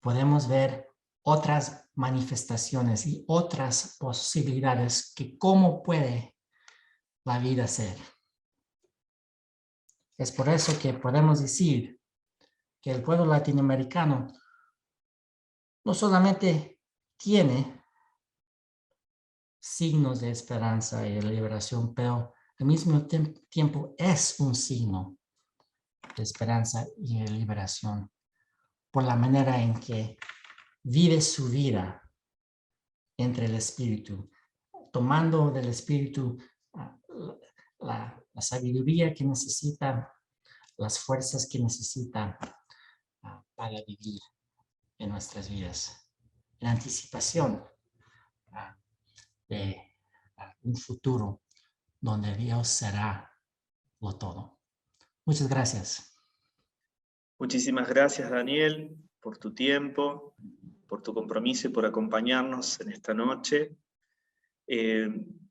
podemos ver otras manifestaciones y otras posibilidades que cómo puede la vida ser. Es por eso que podemos decir que el pueblo latinoamericano no solamente tiene signos de esperanza y de liberación, pero al mismo tiempo es un signo de esperanza y de liberación por la manera en que vive su vida entre el Espíritu, tomando del Espíritu la sabiduría que necesita, las fuerzas que necesita para vivir en nuestras vidas, en anticipación de un futuro donde Dios será lo todo. Muchas gracias. Muchísimas gracias, Daniel, por tu tiempo, por tu compromiso y por acompañarnos en esta noche.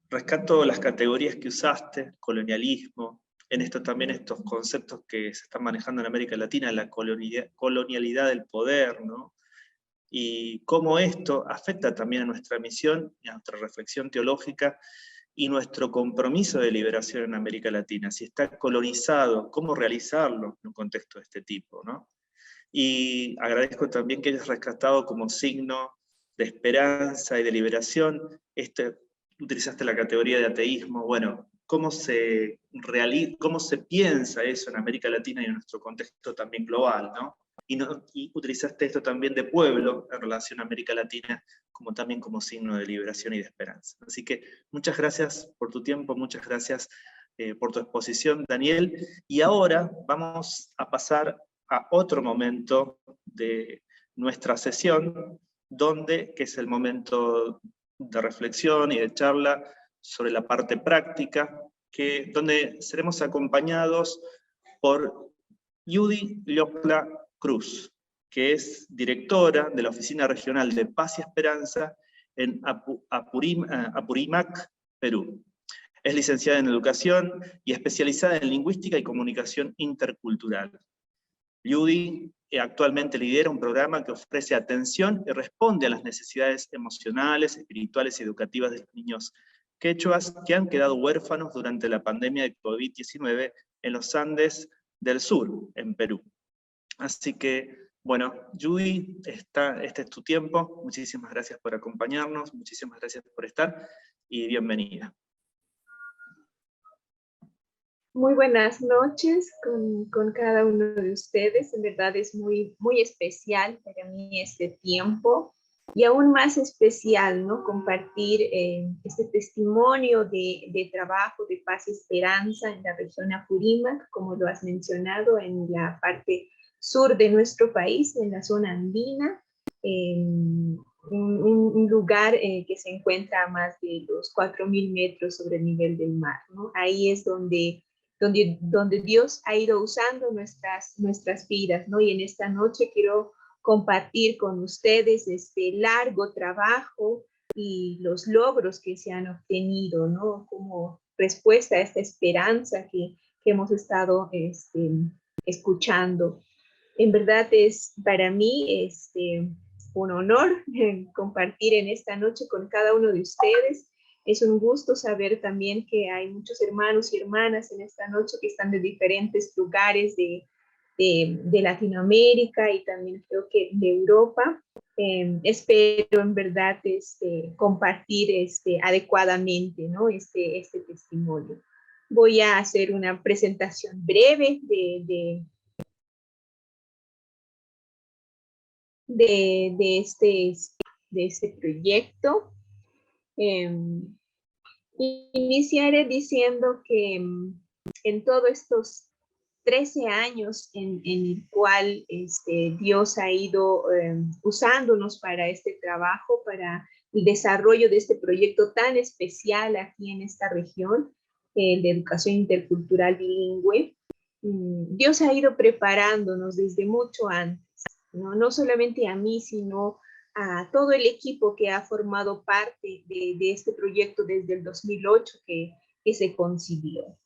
Rescato las categorías que usaste, colonialismo, en esto también estos conceptos que se están manejando en América Latina, la colonialidad del poder, ¿no? Y cómo esto afecta también a nuestra misión y a nuestra reflexión teológica y nuestro compromiso de liberación en América Latina. Si está colonizado, ¿cómo realizarlo en un contexto de este tipo, ¿no? Y agradezco también que hayas rescatado como signo de esperanza y de liberación, utilizaste la categoría de ateísmo. Bueno, ¿cómo se piensa eso en América Latina y en nuestro contexto también global, ¿no? y utilizaste esto también de pueblo en relación a América Latina, como también como signo de liberación y de esperanza. Así que muchas gracias por tu tiempo, muchas gracias por tu exposición, Daniel. Y ahora vamos a pasar a otro momento de nuestra sesión, que es el momento de reflexión y de charla sobre la parte práctica, donde seremos acompañados por Judy Llopla Cruz, que es directora de la Oficina Regional de Paz y Esperanza en Apurímac, Perú. Es licenciada en Educación y especializada en Lingüística y Comunicación Intercultural. Judy actualmente lidera un programa que ofrece atención y responde a las necesidades emocionales, espirituales y educativas de los niños quechuas que han quedado huérfanos durante la pandemia de COVID-19 en los Andes del Sur, en Perú. Así que, bueno, Judy, este es tu tiempo. Muchísimas gracias por acompañarnos, muchísimas gracias por estar y bienvenida. Muy buenas noches con cada uno de ustedes. En verdad es muy, muy especial para mí este tiempo y aún más especial, ¿no? Compartir este testimonio de trabajo de paz y esperanza en la región Apurímac, como lo has mencionado, en la parte sur de nuestro país, en la zona andina, un lugar que se encuentra a más de los 4.000 metros sobre el nivel del mar, ¿no? Ahí es donde Dios ha ido usando nuestras vidas, ¿no? Y en esta noche quiero compartir con ustedes este largo trabajo y los logros que se han obtenido, ¿no? Como respuesta a esta esperanza que hemos estado escuchando. En verdad es para mí un honor compartir en esta noche con cada uno de ustedes. Es un gusto saber también que hay muchos hermanos y hermanas en esta noche que están de diferentes lugares de Latinoamérica y también creo que de Europa. Espero en verdad compartir adecuadamente, ¿no? este testimonio. Voy a hacer una presentación breve de este proyecto. Iniciaré diciendo que en todos estos 13 años en el cual Dios ha ido usándonos para este trabajo, para el desarrollo de este proyecto tan especial aquí en esta región, de educación intercultural bilingüe, Dios ha ido preparándonos desde mucho antes, ¿no? No solamente a mí, sino a todo el equipo que ha formado parte de este proyecto desde el 2008 que se concibió.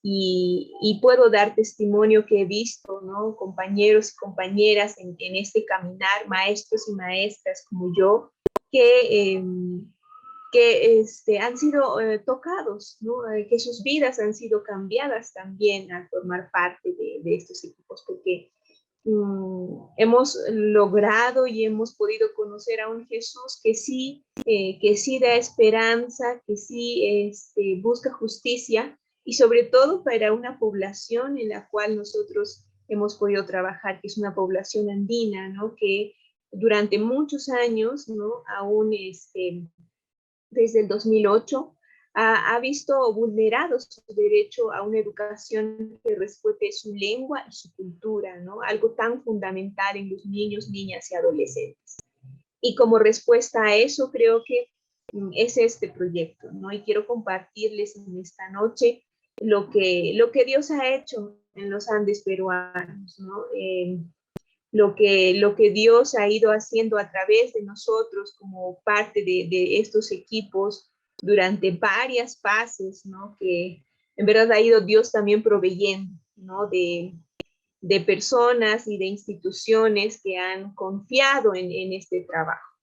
Y puedo dar testimonio que he visto, ¿no? Compañeros y compañeras en este caminar, maestros y maestras como yo, que han sido tocados, ¿no? Que sus vidas han sido cambiadas también al formar parte de estos equipos, porque hemos logrado y hemos podido conocer a un Jesús que sí da esperanza, que sí busca justicia, y sobre todo para una población en la cual nosotros hemos podido trabajar, que es una población andina, ¿no? Que durante muchos años, ¿no? Aún desde el 2008, ha visto vulnerado su derecho a una educación que respete su lengua y su cultura, ¿no? Algo tan fundamental en los niños, niñas y adolescentes. Y como respuesta a eso, creo que es este proyecto, ¿no? Y quiero compartirles en esta noche lo que Dios ha hecho en los Andes peruanos, ¿no? Lo que Dios ha ido haciendo a través de nosotros como parte de estos equipos durante varias fases, ¿no? Que en verdad ha ido Dios también proveyendo, ¿no? De personas y de instituciones que han confiado en este trabajo.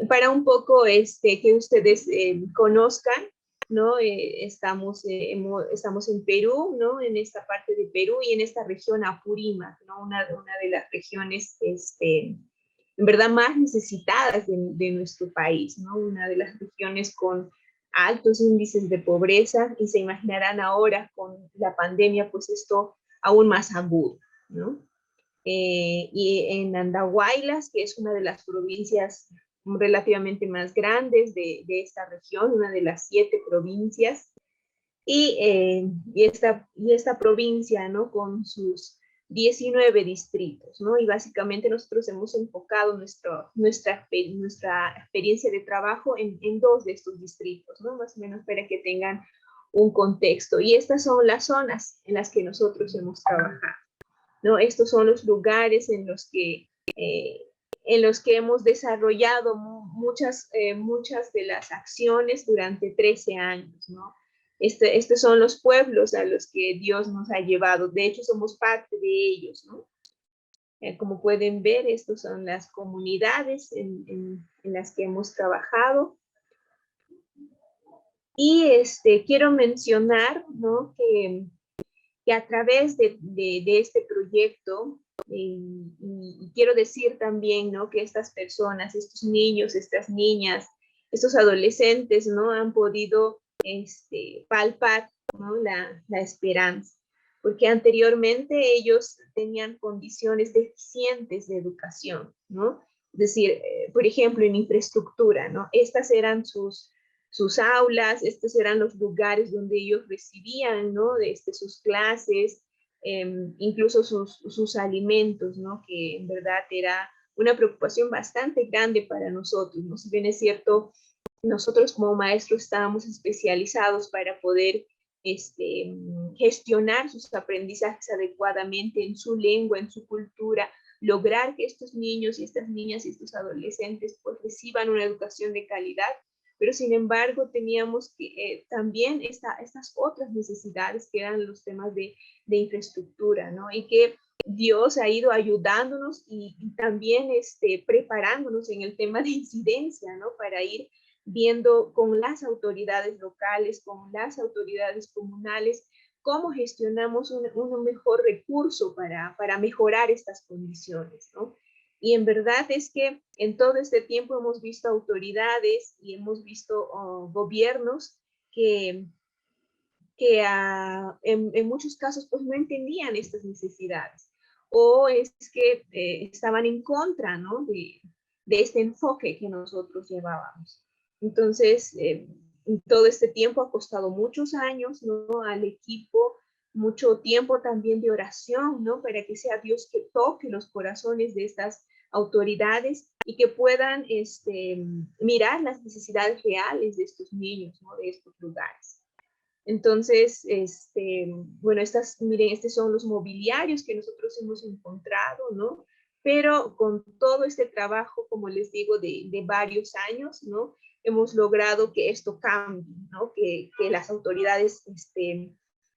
Para un poco que ustedes conozcan, ¿no? Estamos en Perú, ¿no? En esta parte de Perú y en esta región Apurímac, ¿no? Una de las regiones, en verdad, más necesitadas de nuestro país, ¿no? Una de las regiones con altos índices de pobreza, y se imaginarán ahora con la pandemia, pues esto aún más agudo, ¿no? y en Andahuaylas, que es una de las provincias relativamente más grandes de esta región, una de las 7 provincias, y esta provincia, ¿no? Con sus 19 distritos, ¿no? Y básicamente nosotros hemos enfocado nuestra experiencia de trabajo en 2 de estos distritos, ¿no? Más o menos para que tengan un contexto. Y estas son las zonas en las que nosotros hemos trabajado, ¿no? Estos son los lugares en los que hemos desarrollado muchas de las acciones durante 13 años, ¿no? Estos son los pueblos a los que Dios nos ha llevado. De hecho, somos parte de ellos, ¿no? Como pueden ver, estas son las comunidades en las que hemos trabajado. Y quiero mencionar, ¿no? que a través de este proyecto, y quiero decir también, ¿no? que estas personas, estos niños, estas niñas, estos adolescentes, ¿no? han podido palpar, ¿no? la esperanza, porque anteriormente ellos tenían condiciones deficientes de educación, ¿no? Es decir, por ejemplo, en infraestructura, ¿no? Estas eran sus aulas, estos eran los lugares donde ellos recibían, ¿no? sus clases, incluso sus alimentos, ¿no? Que en verdad era una preocupación bastante grande para nosotros, ¿no? Si bien es cierto, nosotros como maestros estábamos especializados para poder gestionar sus aprendizajes adecuadamente en su lengua, en su cultura, lograr que estos niños y estas niñas y estos adolescentes pues reciban una educación de calidad, pero sin embargo teníamos que, también estas otras necesidades que eran los temas de infraestructura, ¿no? Y que Dios ha ido ayudándonos y también preparándonos en el tema de incidencia, ¿no? Para ir viendo con las autoridades locales, con las autoridades comunales, cómo gestionamos un mejor recurso para mejorar estas condiciones, ¿no? Y en verdad es que en todo este tiempo hemos visto autoridades y hemos visto gobiernos que en muchos casos pues no entendían estas necesidades, o es que estaban en contra, ¿no? de este enfoque que nosotros llevábamos. Entonces, todo este tiempo ha costado muchos años, ¿no? Al equipo, mucho tiempo también de oración, ¿no? Para que sea Dios que toque los corazones de estas autoridades y que puedan mirar las necesidades reales de estos niños, ¿no? De estos lugares. Entonces, bueno, miren, estos son los mobiliarios que nosotros hemos encontrado, ¿no? Pero con todo este trabajo, como les digo, de varios años, ¿no? Hemos logrado que esto cambie, ¿no? Que las autoridades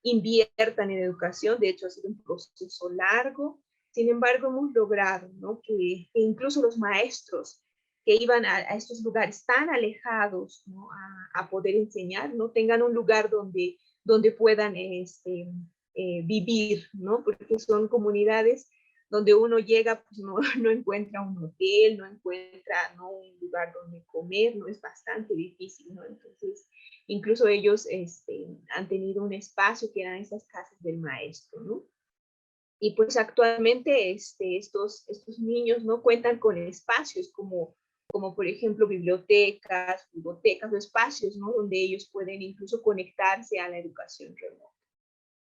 inviertan en educación. De hecho, ha sido un proceso largo. Sin embargo, hemos logrado, ¿no? Que incluso los maestros que iban a estos lugares tan alejados, ¿no? a poder enseñar, ¿no? Tengan un lugar donde puedan vivir, ¿no? Porque son comunidades donde uno llega, pues no encuentra un hotel, no encuentra, ¿no? Un lugar donde comer, ¿no? Es bastante difícil, ¿no? Entonces, incluso ellos han tenido un espacio que eran esas casas del maestro, ¿no? Y pues actualmente estos niños no cuentan con espacios como por ejemplo bibliotecas o espacios, ¿no? Donde ellos pueden incluso conectarse a la educación remota,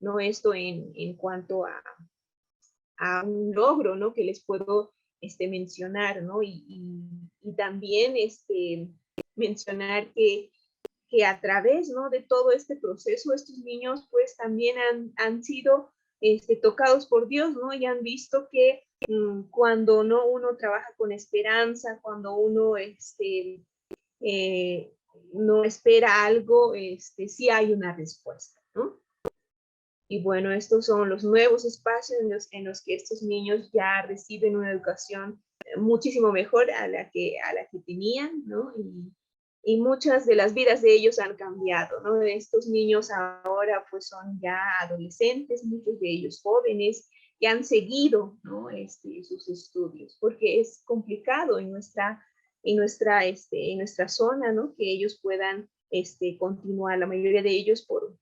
¿no? Esto en cuanto a un logro, ¿no? Que les puedo mencionar, ¿no? Y también mencionar que a través, ¿no? de todo este proceso, estos niños pues también han sido tocados por Dios, ¿no? Y han visto que cuando no uno trabaja con esperanza, cuando uno no espera algo, sí hay una respuesta, ¿no? Y bueno, estos son los nuevos espacios en los que estos niños ya reciben una educación muchísimo mejor a la que tenían, ¿no? Y muchas de las vidas de ellos han cambiado, ¿no? Estos niños ahora pues son ya adolescentes, muchos de ellos jóvenes, que han seguido, ¿no? sus estudios, porque es complicado en nuestra zona, ¿no? Que ellos puedan continuar, la mayoría de ellos por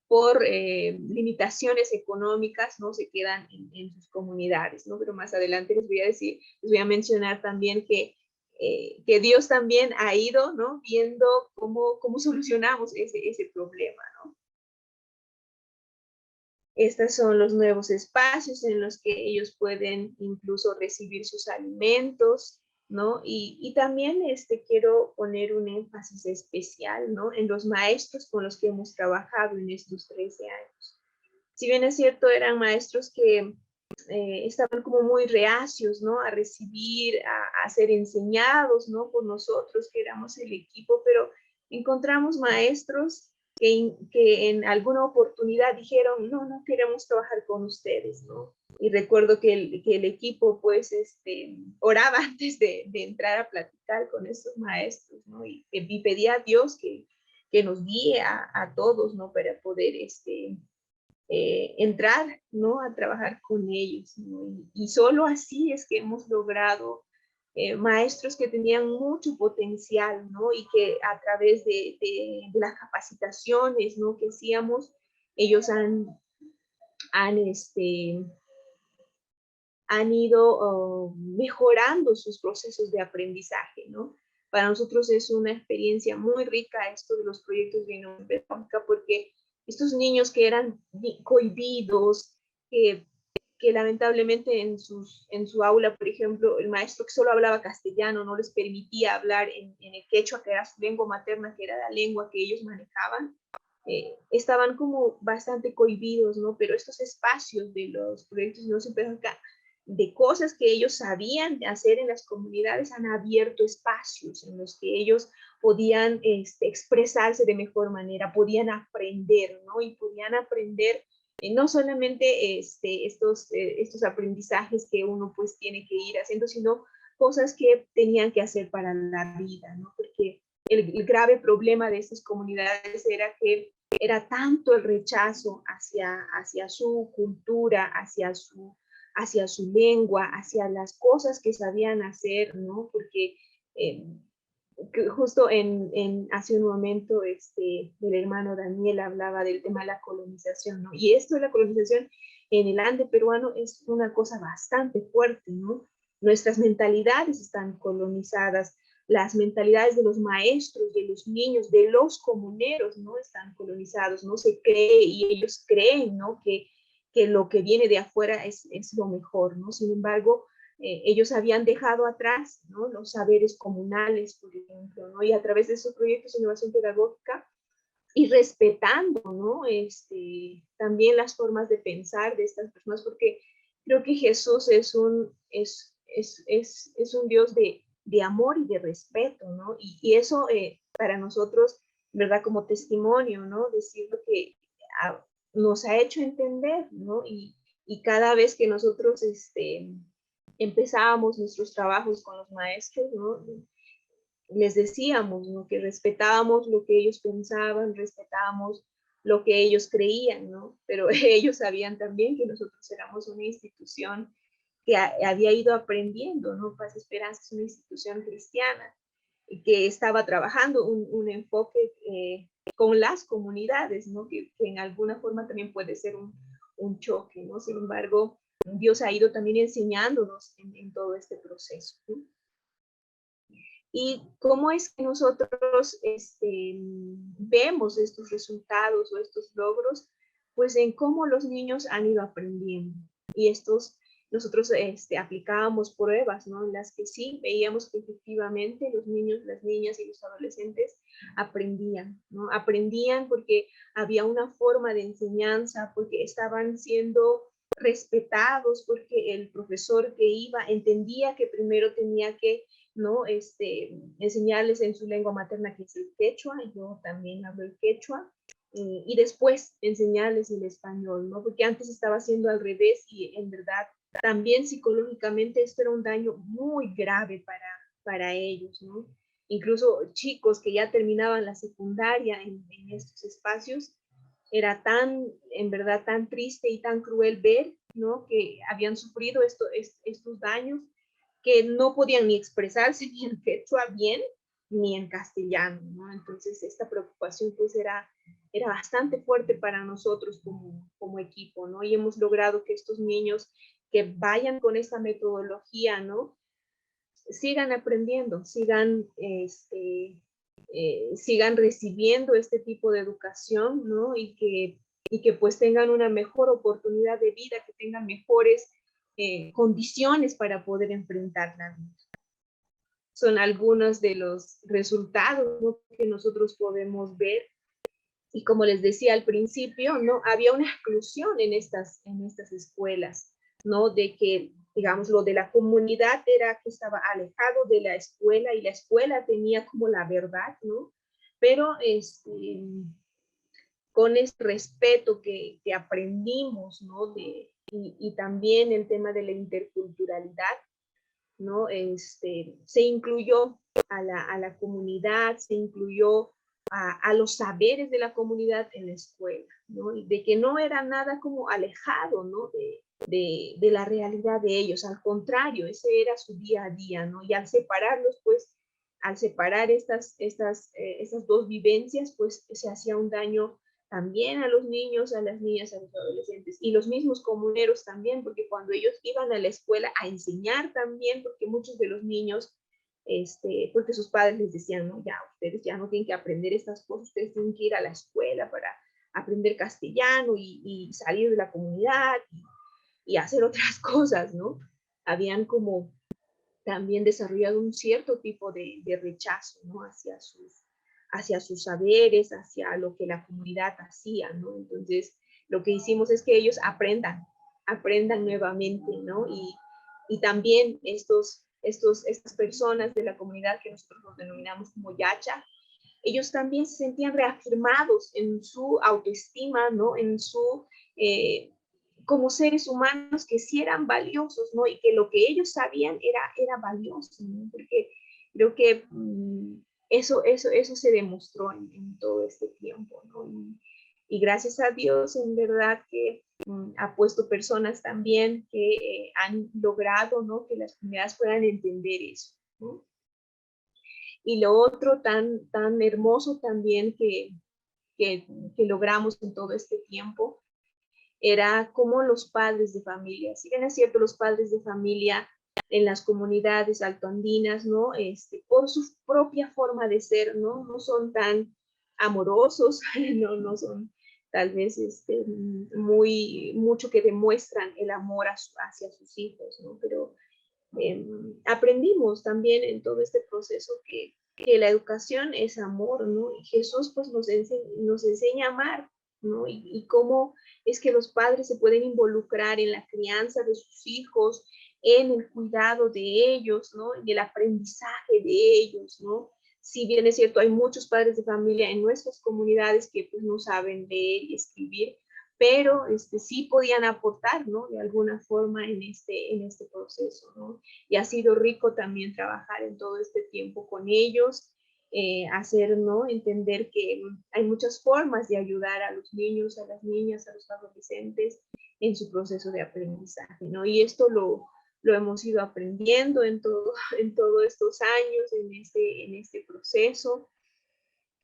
por limitaciones económicas, ¿no? Se quedan en sus comunidades, ¿no? Pero más adelante les voy a mencionar también que Dios también ha ido, ¿no? Viendo cómo solucionamos ese problema, ¿no? Estos son los nuevos espacios en los que ellos pueden incluso recibir sus alimentos, ¿no? Y también quiero poner un énfasis especial, ¿no? En los maestros con los que hemos trabajado en estos 13 años. Si bien es cierto, eran maestros que estaban como muy reacios, ¿no? A recibir, a ser enseñados, ¿no? Por nosotros, que éramos el equipo, pero encontramos maestros que en alguna oportunidad dijeron, no queremos trabajar con ustedes, ¿no? Y recuerdo que el equipo, pues, oraba antes de entrar a platicar con estos maestros, ¿no? Y pedía a Dios que nos guíe a todos, ¿no? Para poder, entrar, ¿no? A trabajar con ellos, ¿no? Y solo así es que hemos logrado maestros que tenían mucho potencial, ¿no? Y que a través de las capacitaciones, ¿no? Que hacíamos, ellos han ido mejorando sus procesos de aprendizaje, ¿no? Para nosotros es una experiencia muy rica esto de los proyectos de innovación pedagógica, porque estos niños que eran cohibidos, que lamentablemente en su aula, por ejemplo, el maestro que solo hablaba castellano no les permitía hablar en el quechua, que era su lengua materna, que era la lengua que ellos manejaban, estaban como bastante cohibidos, ¿no? Pero estos espacios de los proyectos de innovación pedagógica, de cosas que ellos sabían hacer en las comunidades, han abierto espacios en los que ellos podían expresarse de mejor manera, podían aprender, ¿no? Y podían aprender no solamente estos aprendizajes que uno pues tiene que ir haciendo, sino cosas que tenían que hacer para la vida, ¿no? Porque el grave problema de estas comunidades era que era tanto el rechazo hacia su cultura, hacia su lengua, hacia las cosas que sabían hacer, ¿no? Porque justo hace un momento el hermano Daniel hablaba del tema de la colonización, ¿no? Y esto de la colonización en el Ande peruano es una cosa bastante fuerte, ¿no? Nuestras mentalidades están colonizadas, las mentalidades de los maestros, de los niños, de los comuneros, ¿no? Están colonizados, no se cree y ellos creen, ¿no? Que lo que viene de afuera es lo mejor, ¿no? Sin embargo, ellos habían dejado atrás, ¿no? Los saberes comunales, por ejemplo, ¿no? Y a través de esos proyectos de innovación pedagógica y respetando, ¿no? También las formas de pensar de estas personas, porque creo que Jesús es un Dios de amor y de respeto, ¿no? Y eso para nosotros, ¿verdad? Como testimonio, ¿no? Decir lo que nos ha hecho entender, ¿no? Y cada vez que nosotros empezábamos nuestros trabajos con los maestros, ¿no? Les decíamos, ¿no? Que respetábamos lo que ellos pensaban, respetábamos lo que ellos creían, ¿no? Pero ellos sabían también que nosotros éramos una institución que había ido aprendiendo, ¿no? Paz y Esperanza es una institución cristiana y que estaba trabajando un enfoque con las comunidades, ¿no? Que en alguna forma también puede ser un choque, ¿no? Sin embargo, Dios ha ido también enseñándonos en todo este proceso, ¿no? Y cómo es que nosotros vemos estos resultados o estos logros, pues en cómo los niños han ido aprendiendo. Y nosotros aplicábamos pruebas, ¿no? En las que sí veíamos que efectivamente los niños, las niñas y los adolescentes aprendían, ¿no? Aprendían porque había una forma de enseñanza, porque estaban siendo respetados, porque el profesor que iba entendía que primero tenía que, ¿no? Enseñarles en su lengua materna, que es el quechua, y yo también hablo el quechua, y después enseñarles el español, ¿no? Porque antes estaba haciendo al revés y en verdad también psicológicamente esto era un daño muy grave para ellos, ¿no? Incluso chicos que ya terminaban la secundaria en estos espacios, era en verdad tan triste y tan cruel ver, ¿no? Que habían sufrido estos daños, que no podían ni expresarse ni en quechua bien, ni en castellano, ¿no? Entonces esta preocupación pues era bastante fuerte para nosotros como equipo, ¿no? Y hemos logrado que estos niños que vayan con esta metodología, ¿no? Sigan aprendiendo, sigan recibiendo este tipo de educación, ¿no? Y que pues tengan una mejor oportunidad de vida, que tengan mejores condiciones para poder enfrentar la vida. Son algunos de los resultados, ¿no?, que nosotros podemos ver. Y como les decía al principio, ¿no?, había una exclusión en estas escuelas, ¿no?, de que, digamos, lo de la comunidad era que estaba alejado de la escuela y la escuela tenía como la verdad, ¿no? Pero con este respeto que aprendimos, ¿no?, y también el tema de la interculturalidad, ¿no? Se incluyó a la comunidad, se incluyó a los saberes de la comunidad en la escuela, ¿no? Y de que no era nada como alejado, ¿no?, de la realidad de ellos, al contrario, ese era su día a día, ¿no? Y al separarlos, pues, al separar estas dos vivencias, pues se hacía un daño también a los niños, a las niñas, a los adolescentes, y los mismos comuneros también, porque cuando ellos iban a la escuela a enseñar también, porque muchos de los niños, porque sus padres les decían, no, ya, ustedes ya no tienen que aprender estas cosas, ustedes tienen que ir a la escuela para aprender castellano y salir de la comunidad y hacer otras cosas, ¿no? Habían como también desarrollado un cierto tipo de rechazo, ¿no?, hacia sus saberes, hacia lo que la comunidad hacía, ¿no? Entonces, lo que hicimos es que ellos aprendan nuevamente, ¿no? Y también estas personas de la comunidad que nosotros nos denominamos como Yacha, ellos también se sentían reafirmados en su autoestima, ¿no?, en su, como seres humanos que sí eran valiosos, ¿no? Y que lo que ellos sabían era valioso, ¿no? Porque creo que eso se demostró en todo este tiempo, ¿no? Y gracias a Dios, en verdad que ha puesto personas también que han logrado, ¿no?, que las comunidades puedan entender eso, ¿no? Y lo otro tan hermoso también que logramos en todo este tiempo era cómo los padres de familia, si bien es cierto, los padres de familia en las comunidades altoandinas, ¿no?, por su propia forma de ser, ¿no?, no son tan amorosos, no son tal vez mucho que demuestran el amor hacia sus hijos, ¿no? Pero aprendimos también en todo este proceso que la educación es amor, ¿no? Y Jesús pues nos enseña a amar, ¿no? Y cómo es que los padres se pueden involucrar en la crianza de sus hijos, en el cuidado de ellos, ¿no? En el aprendizaje de ellos, ¿no? Si bien es cierto, hay muchos padres de familia en nuestras comunidades que pues no saben leer y escribir, pero sí podían aportar, ¿no?, de alguna forma en este proceso, ¿no? Y ha sido rico también trabajar en todo este tiempo con ellos, hacer, ¿no?, entender que hay muchas formas de ayudar a los niños, a las niñas, a los adolescentes en su proceso de aprendizaje, ¿no? Y esto lo hemos ido aprendiendo en todos estos años, en este proceso.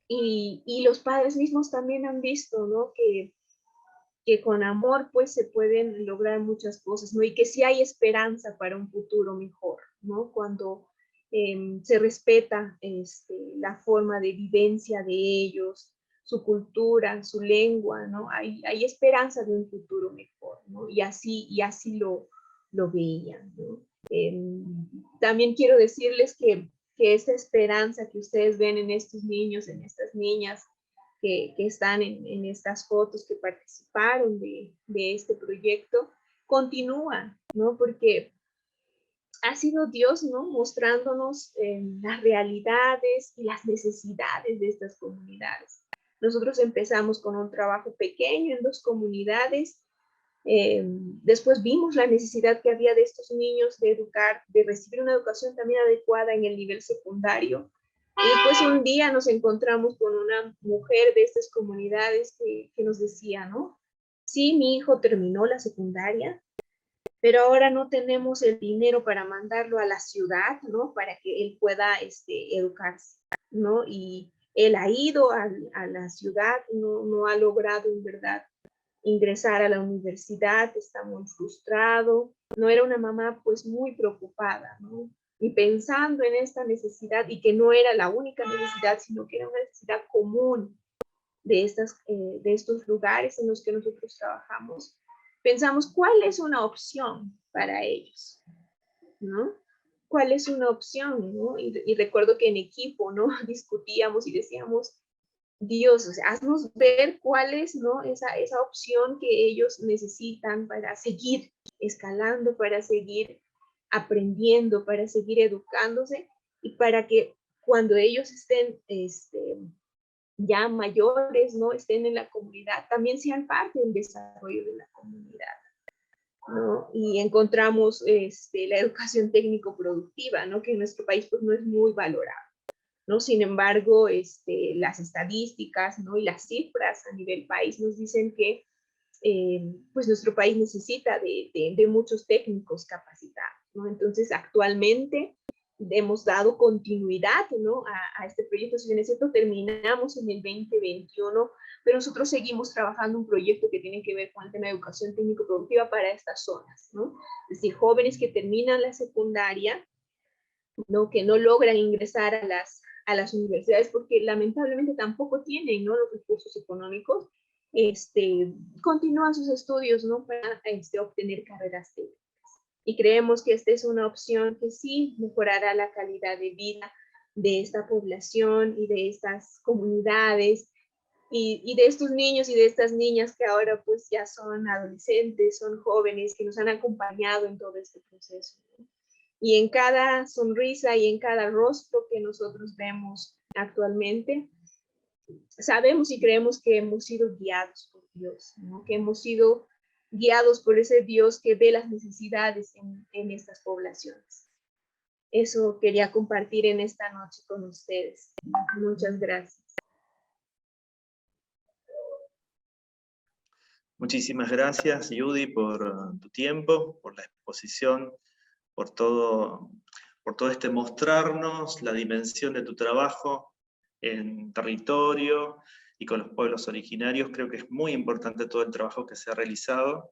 Y los padres mismos también han visto, ¿no?, que con amor pues se pueden lograr muchas cosas, ¿no? Y que sí hay esperanza para un futuro mejor, ¿no? Cuando se respeta la forma de vivencia de ellos, su cultura, su lengua, ¿no? Hay esperanza de un futuro mejor, ¿no? Y así lo veían, ¿no? También quiero decirles que esta esperanza que ustedes ven en estos niños, en estas niñas, que están en estas fotos que participaron de este proyecto, continúa, ¿no? Porque ha sido Dios, ¿no?, mostrándonos las realidades y las necesidades de estas comunidades. Nosotros empezamos con un trabajo pequeño en 2 comunidades, después vimos la necesidad que había de estos niños de recibir una educación también adecuada en el nivel secundario. Y después un día nos encontramos con una mujer de estas comunidades que nos decía, ¿no? Sí, mi hijo terminó la secundaria, pero ahora no tenemos el dinero para mandarlo a la ciudad, ¿no?, para que él pueda educarse. ¿no? Y él ha ido a la ciudad, no ha logrado en verdad ingresar a la universidad, está muy frustrado, no era una mamá pues muy preocupada, ¿no? Y pensando en esta necesidad, y que no era la única necesidad, sino que era una necesidad común de estos lugares en los que nosotros trabajamos, pensamos cuál es una opción para ellos, ¿no? ¿Cuál es una opción, ¿no? Y recuerdo que en equipo, ¿no? Discutíamos y decíamos, Dios, o sea, haznos ver cuál es, ¿no? Esa opción que ellos necesitan para seguir escalando, para seguir aprendiendo, para seguir educándose y para que cuando ellos estén ya mayores, ¿no? Estén en la comunidad, también sean parte del desarrollo de la comunidad, ¿no? Y encontramos la educación técnico-productiva, ¿no? Que en nuestro país pues no es muy valorada, ¿no? Sin embargo, las estadísticas, ¿no? Y las cifras a nivel país nos dicen que pues nuestro país necesita de muchos técnicos capacitados, ¿no? Entonces, actualmente hemos dado continuidad, ¿no? a este proyecto. Si bien es cierto, terminamos en el 2021, pero nosotros seguimos trabajando un proyecto que tiene que ver con el tema de educación técnico-productiva para estas zonas, ¿no? Es decir, jóvenes que terminan la secundaria, ¿no? Que no logran ingresar a las universidades porque lamentablemente tampoco tienen, ¿no? Los recursos económicos, continúan sus estudios, ¿no? Para obtener carreras técnicas. Y creemos que esta es una opción que sí mejorará la calidad de vida de esta población y de estas comunidades y de estos niños y de estas niñas que ahora pues ya son adolescentes, son jóvenes, que nos han acompañado en todo este proceso, ¿no? Y en cada sonrisa y en cada rostro que nosotros vemos actualmente, sabemos y creemos que hemos sido guiados por Dios, ¿no? Que hemos sido guiados por ese Dios que ve las necesidades en estas poblaciones. Eso quería compartir en esta noche con ustedes. Muchas gracias. Muchísimas gracias, Judy, por tu tiempo, por la exposición, por todo este mostrarnos la dimensión de tu trabajo en territorio y con los pueblos originarios. Creo que es muy importante todo el trabajo que se ha realizado.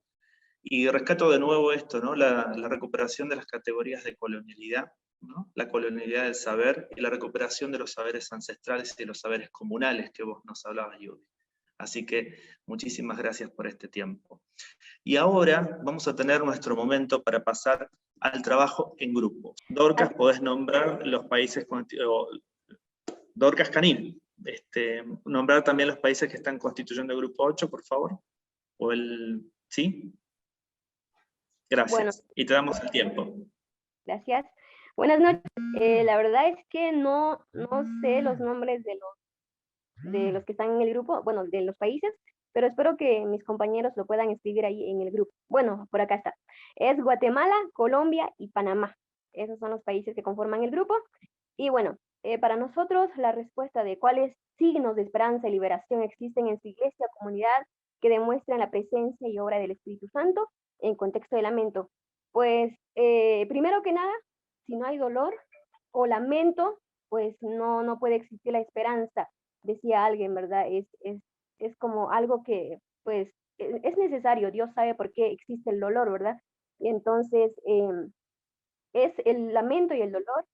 Y rescato de nuevo esto, ¿no? La recuperación de las categorías de colonialidad, ¿no? La colonialidad del saber y la recuperación de los saberes ancestrales y de los saberes comunales que vos nos hablabas, Judy. Así que muchísimas gracias por este tiempo. Y ahora vamos a tener nuestro momento para pasar al trabajo en grupo. Dorcas, podés nombrar los países, Dorcas Canil, nombrar también los países que están constituyendo el grupo 8, por favor. ¿Sí? Gracias. Bueno, y te damos el tiempo. Gracias. Buenas noches. La verdad es que no sé los nombres de los que están en el grupo, bueno, de los países, pero espero que mis compañeros lo puedan escribir ahí en el grupo. Bueno, por acá está. Es Guatemala, Colombia y Panamá. Esos son los países que conforman el grupo. Y bueno, para nosotros la respuesta de cuáles signos de esperanza y liberación existen en su iglesia o comunidad que demuestran la presencia y obra del Espíritu Santo en contexto de lamento. Pues primero que nada, si no hay dolor o lamento, pues no puede existir la esperanza, decía alguien, ¿verdad? Es como algo que pues es necesario, Dios sabe por qué existe el dolor, ¿verdad? Y entonces es el lamento y el dolor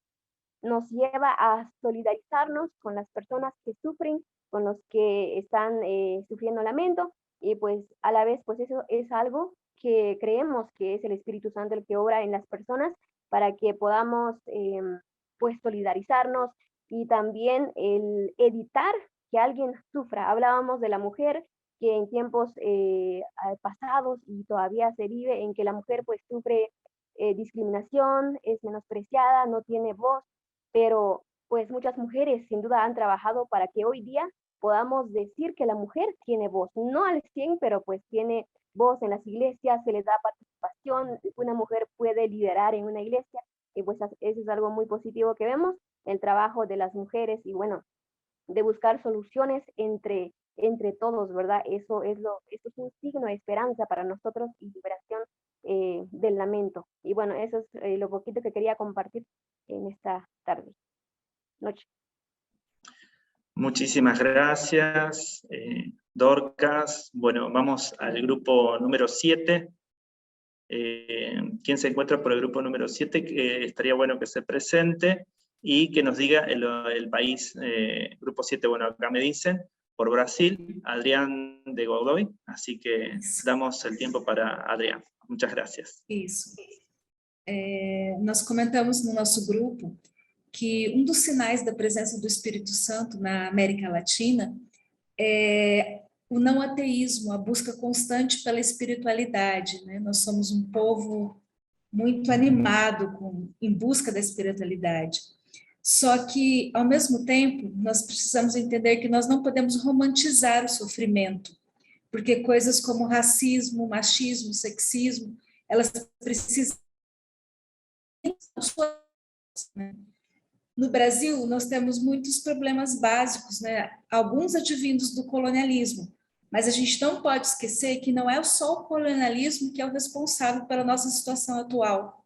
nos lleva a solidarizarnos con las personas que sufren, con los que están sufriendo lamento, y pues a la vez pues eso es algo que creemos que es el Espíritu Santo el que obra en las personas para que podamos pues solidarizarnos y también el evitar que alguien sufra. Hablábamos de la mujer que en tiempos pasados y todavía se vive en que la mujer pues sufre discriminación, es menospreciada, no tiene voz, pero pues muchas mujeres sin duda han trabajado para que hoy día podamos decir que la mujer tiene voz, no al 100, pero pues tiene voz en las iglesias, se les da participación, una mujer puede liderar en una iglesia, y pues eso es algo muy positivo que vemos, el trabajo de las mujeres y bueno, de buscar soluciones entre todos, ¿verdad? Eso es un signo de esperanza para nosotros y liberación del lamento. Y bueno, eso es lo poquito que quería compartir en esta tarde, noche. Muchísimas gracias, Dorcas. Bueno, vamos al grupo número 7. ¿Quién se encuentra por el grupo número 7? Estaría bueno que se presente y que nos diga el país. Grupo 7, bueno, acá me dicen, por Brasil, Adrián de Godoy. Así que damos el tiempo para Adrián. Muchas gracias. Isso. Nós comentamos no nosso grupo que dos sinais da presença do Espírito Santo na América Latina é o não ateísmo, a busca constante pela espiritualidade, né? Nós somos um povo muito animado em busca da espiritualidade. Só que, ao mesmo tempo, nós precisamos entender que nós não podemos romantizar o sofrimento, porque coisas como racismo, machismo, sexismo, elas precisam... No Brasil, nós temos muitos problemas básicos, né? Alguns advindos do colonialismo, mas a gente não pode esquecer que não é só o colonialismo que é o responsável pela nossa situação atual,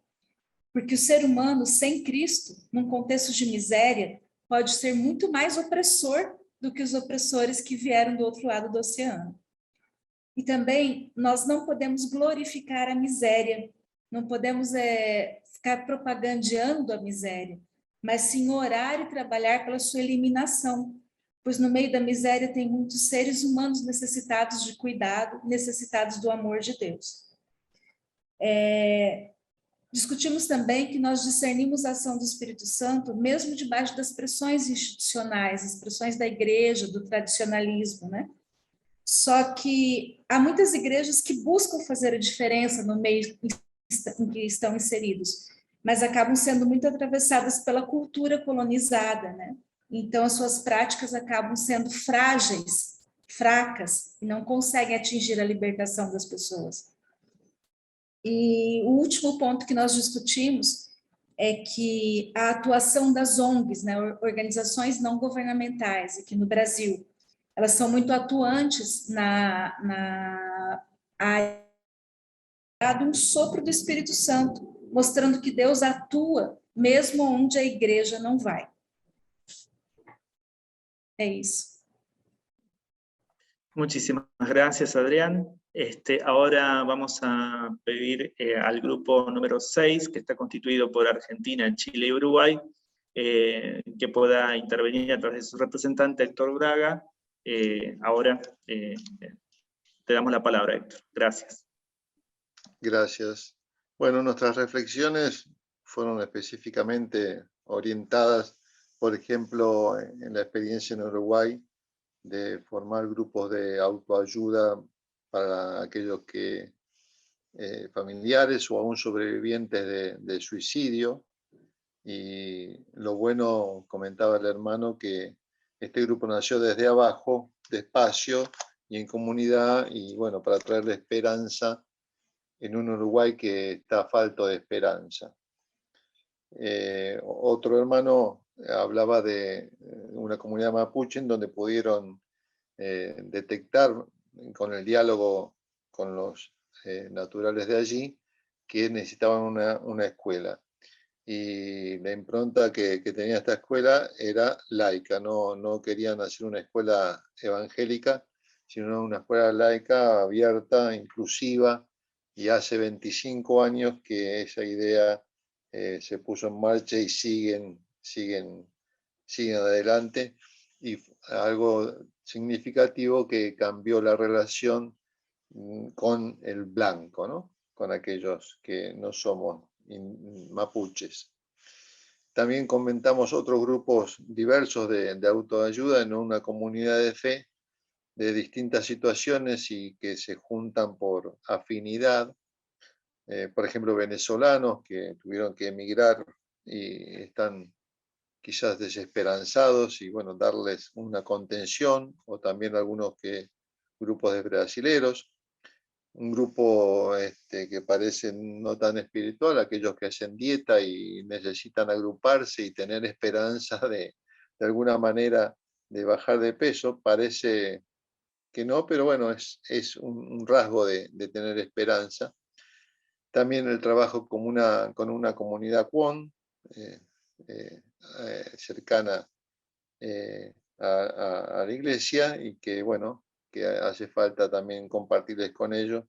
porque o ser humano sem Cristo, num contexto de miséria, pode ser muito mais opressor do que os opressores que vieram do outro lado do oceano. E também nós não podemos glorificar a miséria, não podemos ficar propagandeando a miséria, mas sim orar e trabalhar pela sua eliminação, pois no meio da miséria tem muitos seres humanos necessitados de cuidado, necessitados do amor de Deus. Discutimos também que nós discernimos a ação do Espírito Santo mesmo debaixo das pressões institucionais, as pressões da igreja, do tradicionalismo, né? Só que há muitas igrejas que buscam fazer a diferença no meio em que estão inseridos, mas acabam sendo muito atravessadas pela cultura colonizada, né? Então, as suas práticas acabam sendo frágeis, fracas, e não conseguem atingir a libertação das pessoas. E o último ponto que nós discutimos é que a atuação das ONGs, né, organizações não governamentais, aqui no Brasil, elas são muito atuantes na área do sopro do Espírito Santo, mostrando que Deus atua mesmo onde a igreja não vai. É isso. Muchísimas gracias, Adrián. Ahora vamos a pedir al grupo número 6, que está constituido por Argentina, Chile y Uruguay, que pueda intervenir a través de su representante, Héctor Braga. Ahora te damos la palabra, Héctor. Gracias. Gracias. Bueno, nuestras reflexiones fueron específicamente orientadas, por ejemplo, en la experiencia en Uruguay, de formar grupos de autoayuda para aquellos que familiares o aún sobrevivientes de suicidio. Y lo bueno, comentaba el hermano, que este grupo nació desde abajo, despacio y en comunidad, y bueno, para traerle esperanza en un Uruguay que está falto de esperanza. Otro hermano hablaba de una comunidad mapuche en donde pudieron detectar con el diálogo con los naturales de allí que necesitaban una escuela. Y la impronta que tenía esta escuela era laica, no querían hacer una escuela evangélica, sino una escuela laica, abierta, inclusiva, y hace 25 años que esa idea se puso en marcha y siguen adelante, y algo significativo que cambió la relación con el blanco, ¿no? Con aquellos que no somos mapuches. También comentamos otros grupos diversos de autoayuda en una comunidad de fe de distintas situaciones y que se juntan por afinidad. Por ejemplo, venezolanos que tuvieron que emigrar y están quizás desesperanzados, y bueno, darles una contención, o también algunos grupos de brasileros. Un grupo que parece no tan espiritual, aquellos que hacen dieta y necesitan agruparse y tener esperanza de alguna manera de bajar de peso. Parece que no, pero bueno, es un rasgo de tener esperanza. También el trabajo con una comunidad Kwon, cercana a la iglesia y que, bueno, que hace falta también compartirles con ellos.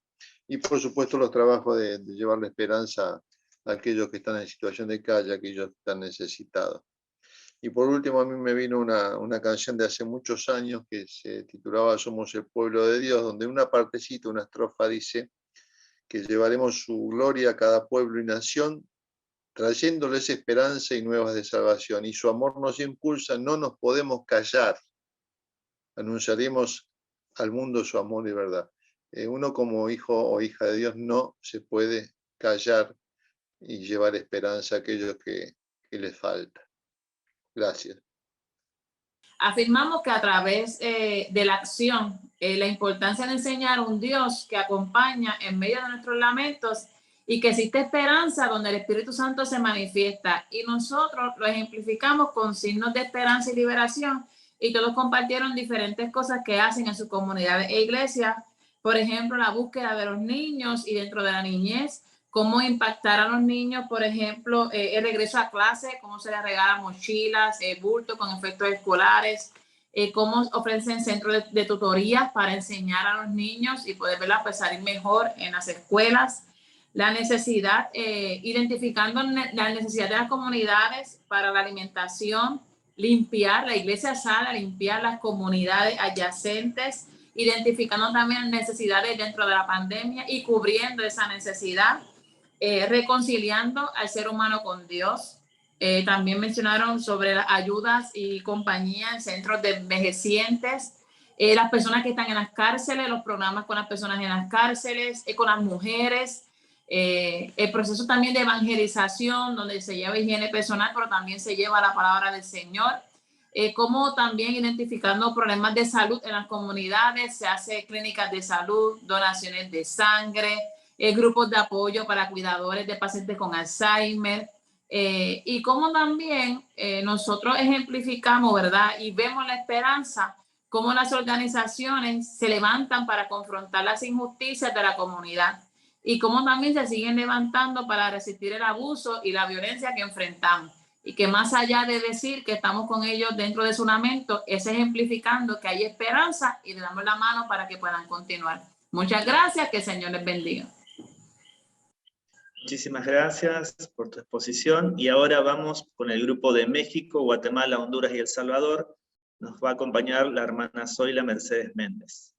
Y por supuesto los trabajos de llevar la esperanza a aquellos que están en situación de calle, aquellos que están necesitados. Y por último, a mí me vino una canción de hace muchos años que se titulaba Somos el pueblo de Dios, donde una partecita, una estrofa dice que llevaremos su gloria a cada pueblo y nación, trayéndoles esperanza y nuevas de salvación. Y su amor nos impulsa, no nos podemos callar. Anunciaremos al mundo su amor y verdad. Uno como hijo o hija de Dios no se puede callar y llevar esperanza a aquellos que les falta. Gracias. Afirmamos que a través de la acción, la importancia de enseñar a un Dios que acompaña en medio de nuestros lamentos y que existe esperanza donde el Espíritu Santo se manifiesta. Y nosotros lo ejemplificamos con signos de esperanza y liberación, y todos compartieron diferentes cosas que hacen en sus comunidades e iglesias. Por ejemplo, la búsqueda de los niños y dentro de la niñez, cómo impactar a los niños, por ejemplo, el regreso a clase, cómo se les regalan mochilas, bultos con efectos escolares, cómo ofrecen centros de tutorías para enseñar a los niños y poder verlas pues, salir mejor en las escuelas. La necesidad, identificando la necesidad de las comunidades para la alimentación, limpiar, la iglesia sale a limpiar las comunidades adyacentes, identificando también necesidades dentro de la pandemia y cubriendo esa necesidad, reconciliando al ser humano con Dios. También mencionaron sobre las ayudas y compañías en centros de envejecientes, las personas que están en las cárceles, los programas con las personas en las cárceles, con las mujeres, el proceso también de evangelización, donde se lleva higiene personal, pero también se lleva la palabra del Señor. Como también identificando problemas de salud en las comunidades, se hace clínicas de salud, donaciones de sangre, grupos de apoyo para cuidadores de pacientes con Alzheimer, y como también nosotros ejemplificamos, ¿verdad? Y vemos la esperanza, cómo las organizaciones se levantan para confrontar las injusticias de la comunidad y cómo también se siguen levantando para resistir el abuso y la violencia que enfrentamos. Y que más allá de decir que estamos con ellos dentro de su lamento, es ejemplificando que hay esperanza y le damos la mano para que puedan continuar. Muchas gracias, que el Señor les bendiga. Muchísimas gracias por tu exposición. Y ahora vamos con el grupo de México, Guatemala, Honduras y El Salvador. Nos va a acompañar la hermana Zoila Mercedes Méndez.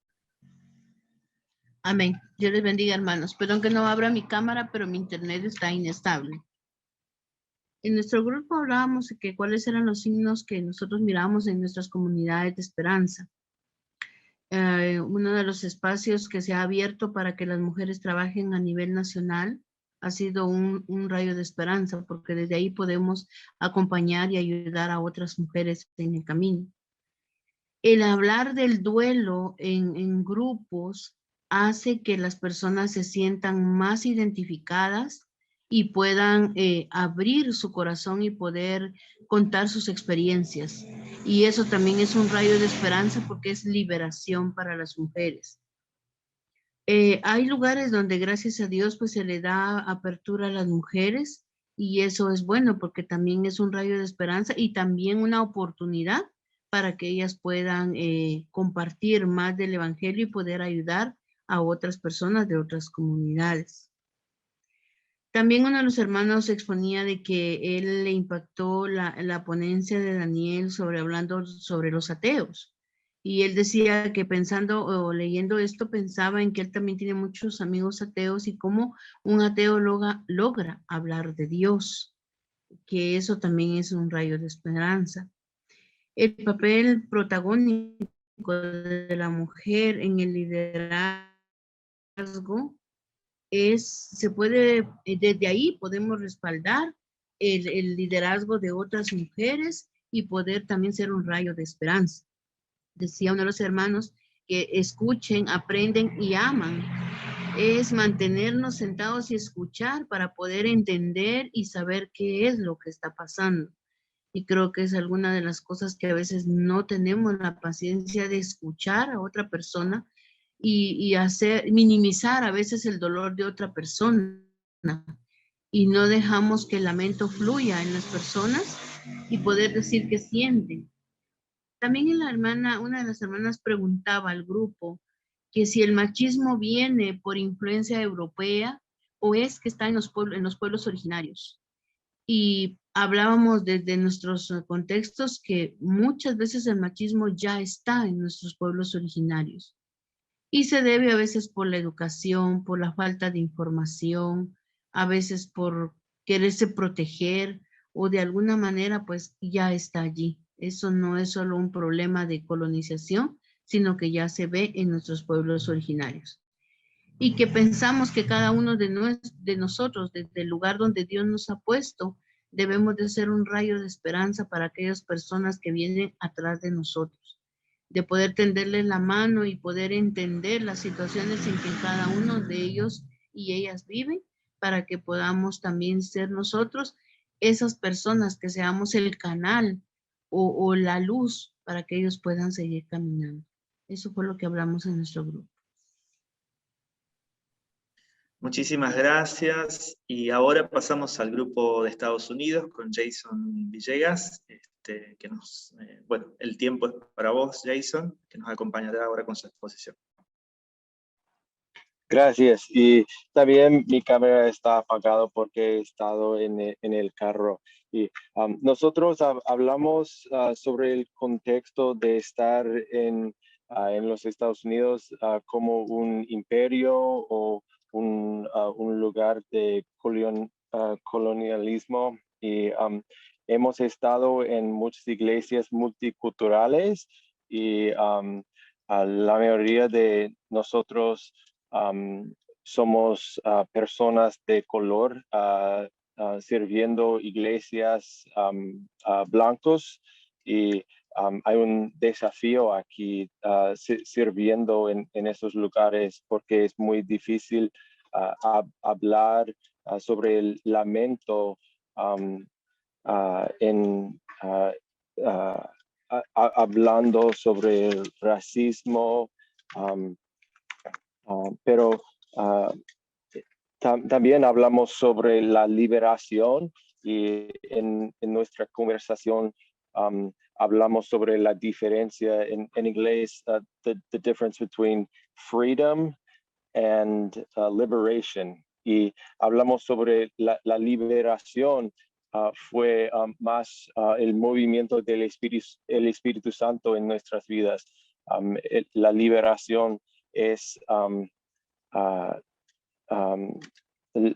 Amén. Dios les bendiga, hermanos. Perdón que no abra mi cámara, pero mi internet está inestable. En nuestro grupo hablábamos de que cuáles eran los signos que nosotros mirábamos en nuestras comunidades de esperanza. Uno de los espacios que se ha abierto para que las mujeres trabajen a nivel nacional ha sido un rayo de esperanza, porque desde ahí podemos acompañar y ayudar a otras mujeres en el camino. El hablar del duelo en grupos hace que las personas se sientan más identificadas y puedan abrir su corazón y poder contar sus experiencias. Y eso también es un rayo de esperanza porque es liberación para las mujeres. Hay lugares donde gracias a Dios pues se le da apertura a las mujeres y eso es bueno porque también es un rayo de esperanza y también una oportunidad para que ellas puedan compartir más del evangelio y poder ayudar a otras personas de otras comunidades. También uno de los hermanos exponía de que él le impactó la ponencia de Daniel hablando sobre los ateos. Y él decía que pensando o leyendo esto pensaba en que él también tiene muchos amigos ateos y cómo un ateo logra hablar de Dios, que eso también es un rayo de esperanza. El papel protagónico de la mujer en el liderazgo desde ahí podemos respaldar el liderazgo de otras mujeres y poder también ser un rayo de esperanza. Decía uno de los hermanos que escuchen, aprenden y aman. Es mantenernos sentados y escuchar para poder entender y saber qué es lo que está pasando. Y creo que es alguna de las cosas que a veces no tenemos la paciencia de escuchar a otra persona y minimizar a veces el dolor de otra persona. Y no dejamos que el lamento fluya en las personas y poder decir que sienten. También una de las hermanas preguntaba al grupo que si el machismo viene por influencia europea o es que está en los pueblos originarios. Y hablábamos desde nuestros contextos que muchas veces el machismo ya está en nuestros pueblos originarios. Y se debe a veces por la educación, por la falta de información, a veces por quererse proteger o de alguna manera pues ya está allí. Eso no es solo un problema de colonización, sino que ya se ve en nuestros pueblos originarios. Y que pensamos que cada uno de nosotros, desde el lugar donde Dios nos ha puesto, debemos de ser un rayo de esperanza para aquellas personas que vienen atrás de nosotros, de poder tenderles la mano y poder entender las situaciones en que cada uno de ellos y ellas viven, para que podamos también ser nosotros esas personas, que seamos el canal o la luz para que ellos puedan seguir caminando. Eso fue lo que hablamos en nuestro grupo. Muchísimas gracias. Y ahora pasamos al grupo de Estados Unidos con Jason Villegas, que bueno, el tiempo es para vos, Jason, que nos acompañará ahora con su exposición. Gracias. Y también mi cámara está apagada porque he estado en el carro. Y nosotros hablamos sobre el contexto de estar en los Estados Unidos como un imperio o un lugar de colonialismo. Y hemos estado en muchas iglesias multiculturales y la mayoría de nosotros somos personas de color sirviendo iglesias blancos, y hay un desafío aquí sirviendo en esos lugares, porque es muy difícil hablar sobre el lamento hablando sobre el racismo, pero también hablamos sobre la liberación, y en nuestra conversación hablamos sobre la diferencia en inglés, the difference between freedom and liberation. Y hablamos sobre la liberación. Fue más el movimiento del Espíritu Santo en nuestras vidas. La liberación es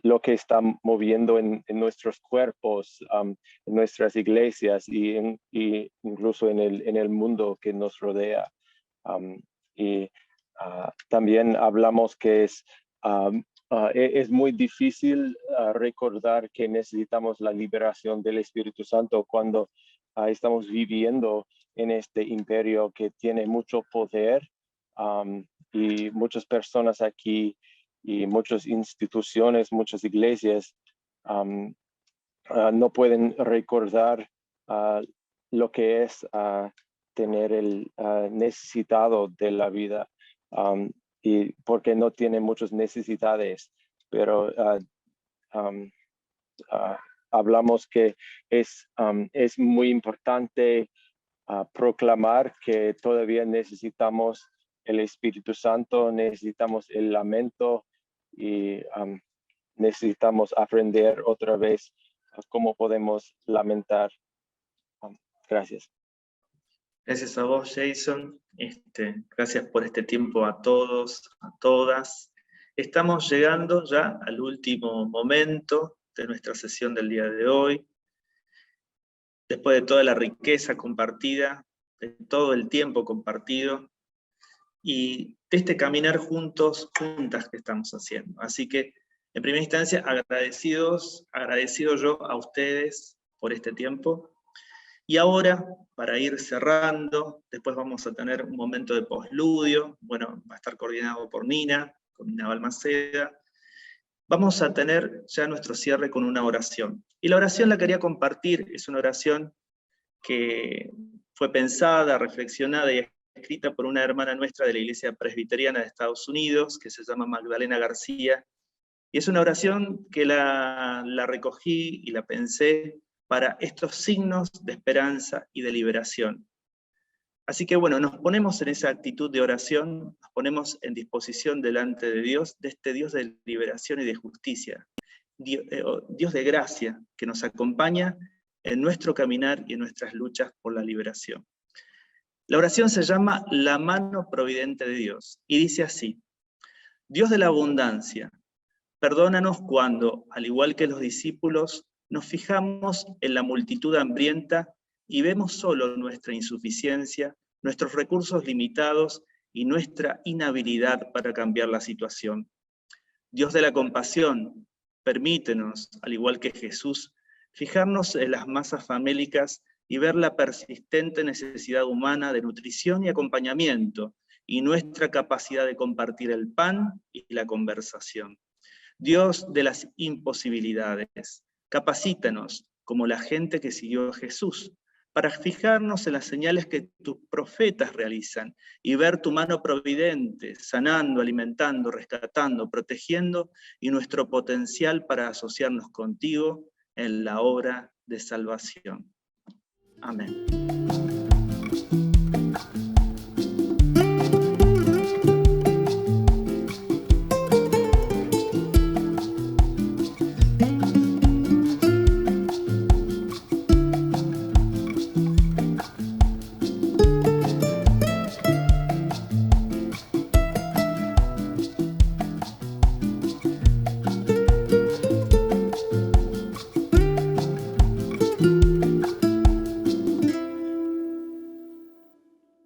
lo que está moviendo en nuestros cuerpos, en nuestras iglesias y incluso en el mundo que nos rodea. También hablamos que es muy difícil recordar que necesitamos la liberación del Espíritu Santo cuando estamos viviendo en este imperio que tiene mucho poder, y muchas personas aquí y muchas instituciones, muchas iglesias no pueden recordar lo que es tener el necesitado de la vida, y porque no tiene muchas necesidades, pero hablamos que es muy importante proclamar que todavía necesitamos el Espíritu Santo, necesitamos el lamento, y necesitamos aprender otra vez cómo podemos lamentar. Gracias. Gracias a vos, Jason. Gracias por este tiempo a todos, a todas. Estamos llegando ya al último momento de nuestra sesión del día de hoy. Después de toda la riqueza compartida, de todo el tiempo compartido, y de este caminar juntos, juntas que estamos haciendo. Así que, en primera instancia, agradecido yo a ustedes por este tiempo. Y ahora, para ir cerrando, después vamos a tener un momento de postludio, bueno, va a estar coordinado por Nina, con Nina Balmaceda. Vamos a tener ya nuestro cierre con una oración. Y la oración la quería compartir, es una oración que fue pensada, reflexionada y escrita por una hermana nuestra de la Iglesia Presbiteriana de Estados Unidos, que se llama Magdalena García, y es una oración que la recogí y la pensé para estos signos de esperanza y de liberación. Así que bueno, nos ponemos en esa actitud de oración, nos ponemos en disposición delante de Dios, de este Dios de liberación y de justicia, Dios de gracia, que nos acompaña en nuestro caminar y en nuestras luchas por la liberación. La oración se llama la mano providente de Dios, y dice así: Dios de la abundancia, perdónanos cuando, al igual que los discípulos, nos fijamos en la multitud hambrienta y vemos solo nuestra insuficiencia, nuestros recursos limitados y nuestra inhabilidad para cambiar la situación. Dios de la compasión, permítenos, al igual que Jesús, fijarnos en las masas famélicas y ver la persistente necesidad humana de nutrición y acompañamiento, y nuestra capacidad de compartir el pan y la conversación. Dios de las imposibilidades, capacítanos, como la gente que siguió a Jesús, para fijarnos en las señales que tus profetas realizan y ver tu mano providente, sanando, alimentando, rescatando, protegiendo, y nuestro potencial para asociarnos contigo en la obra de salvación. Amén.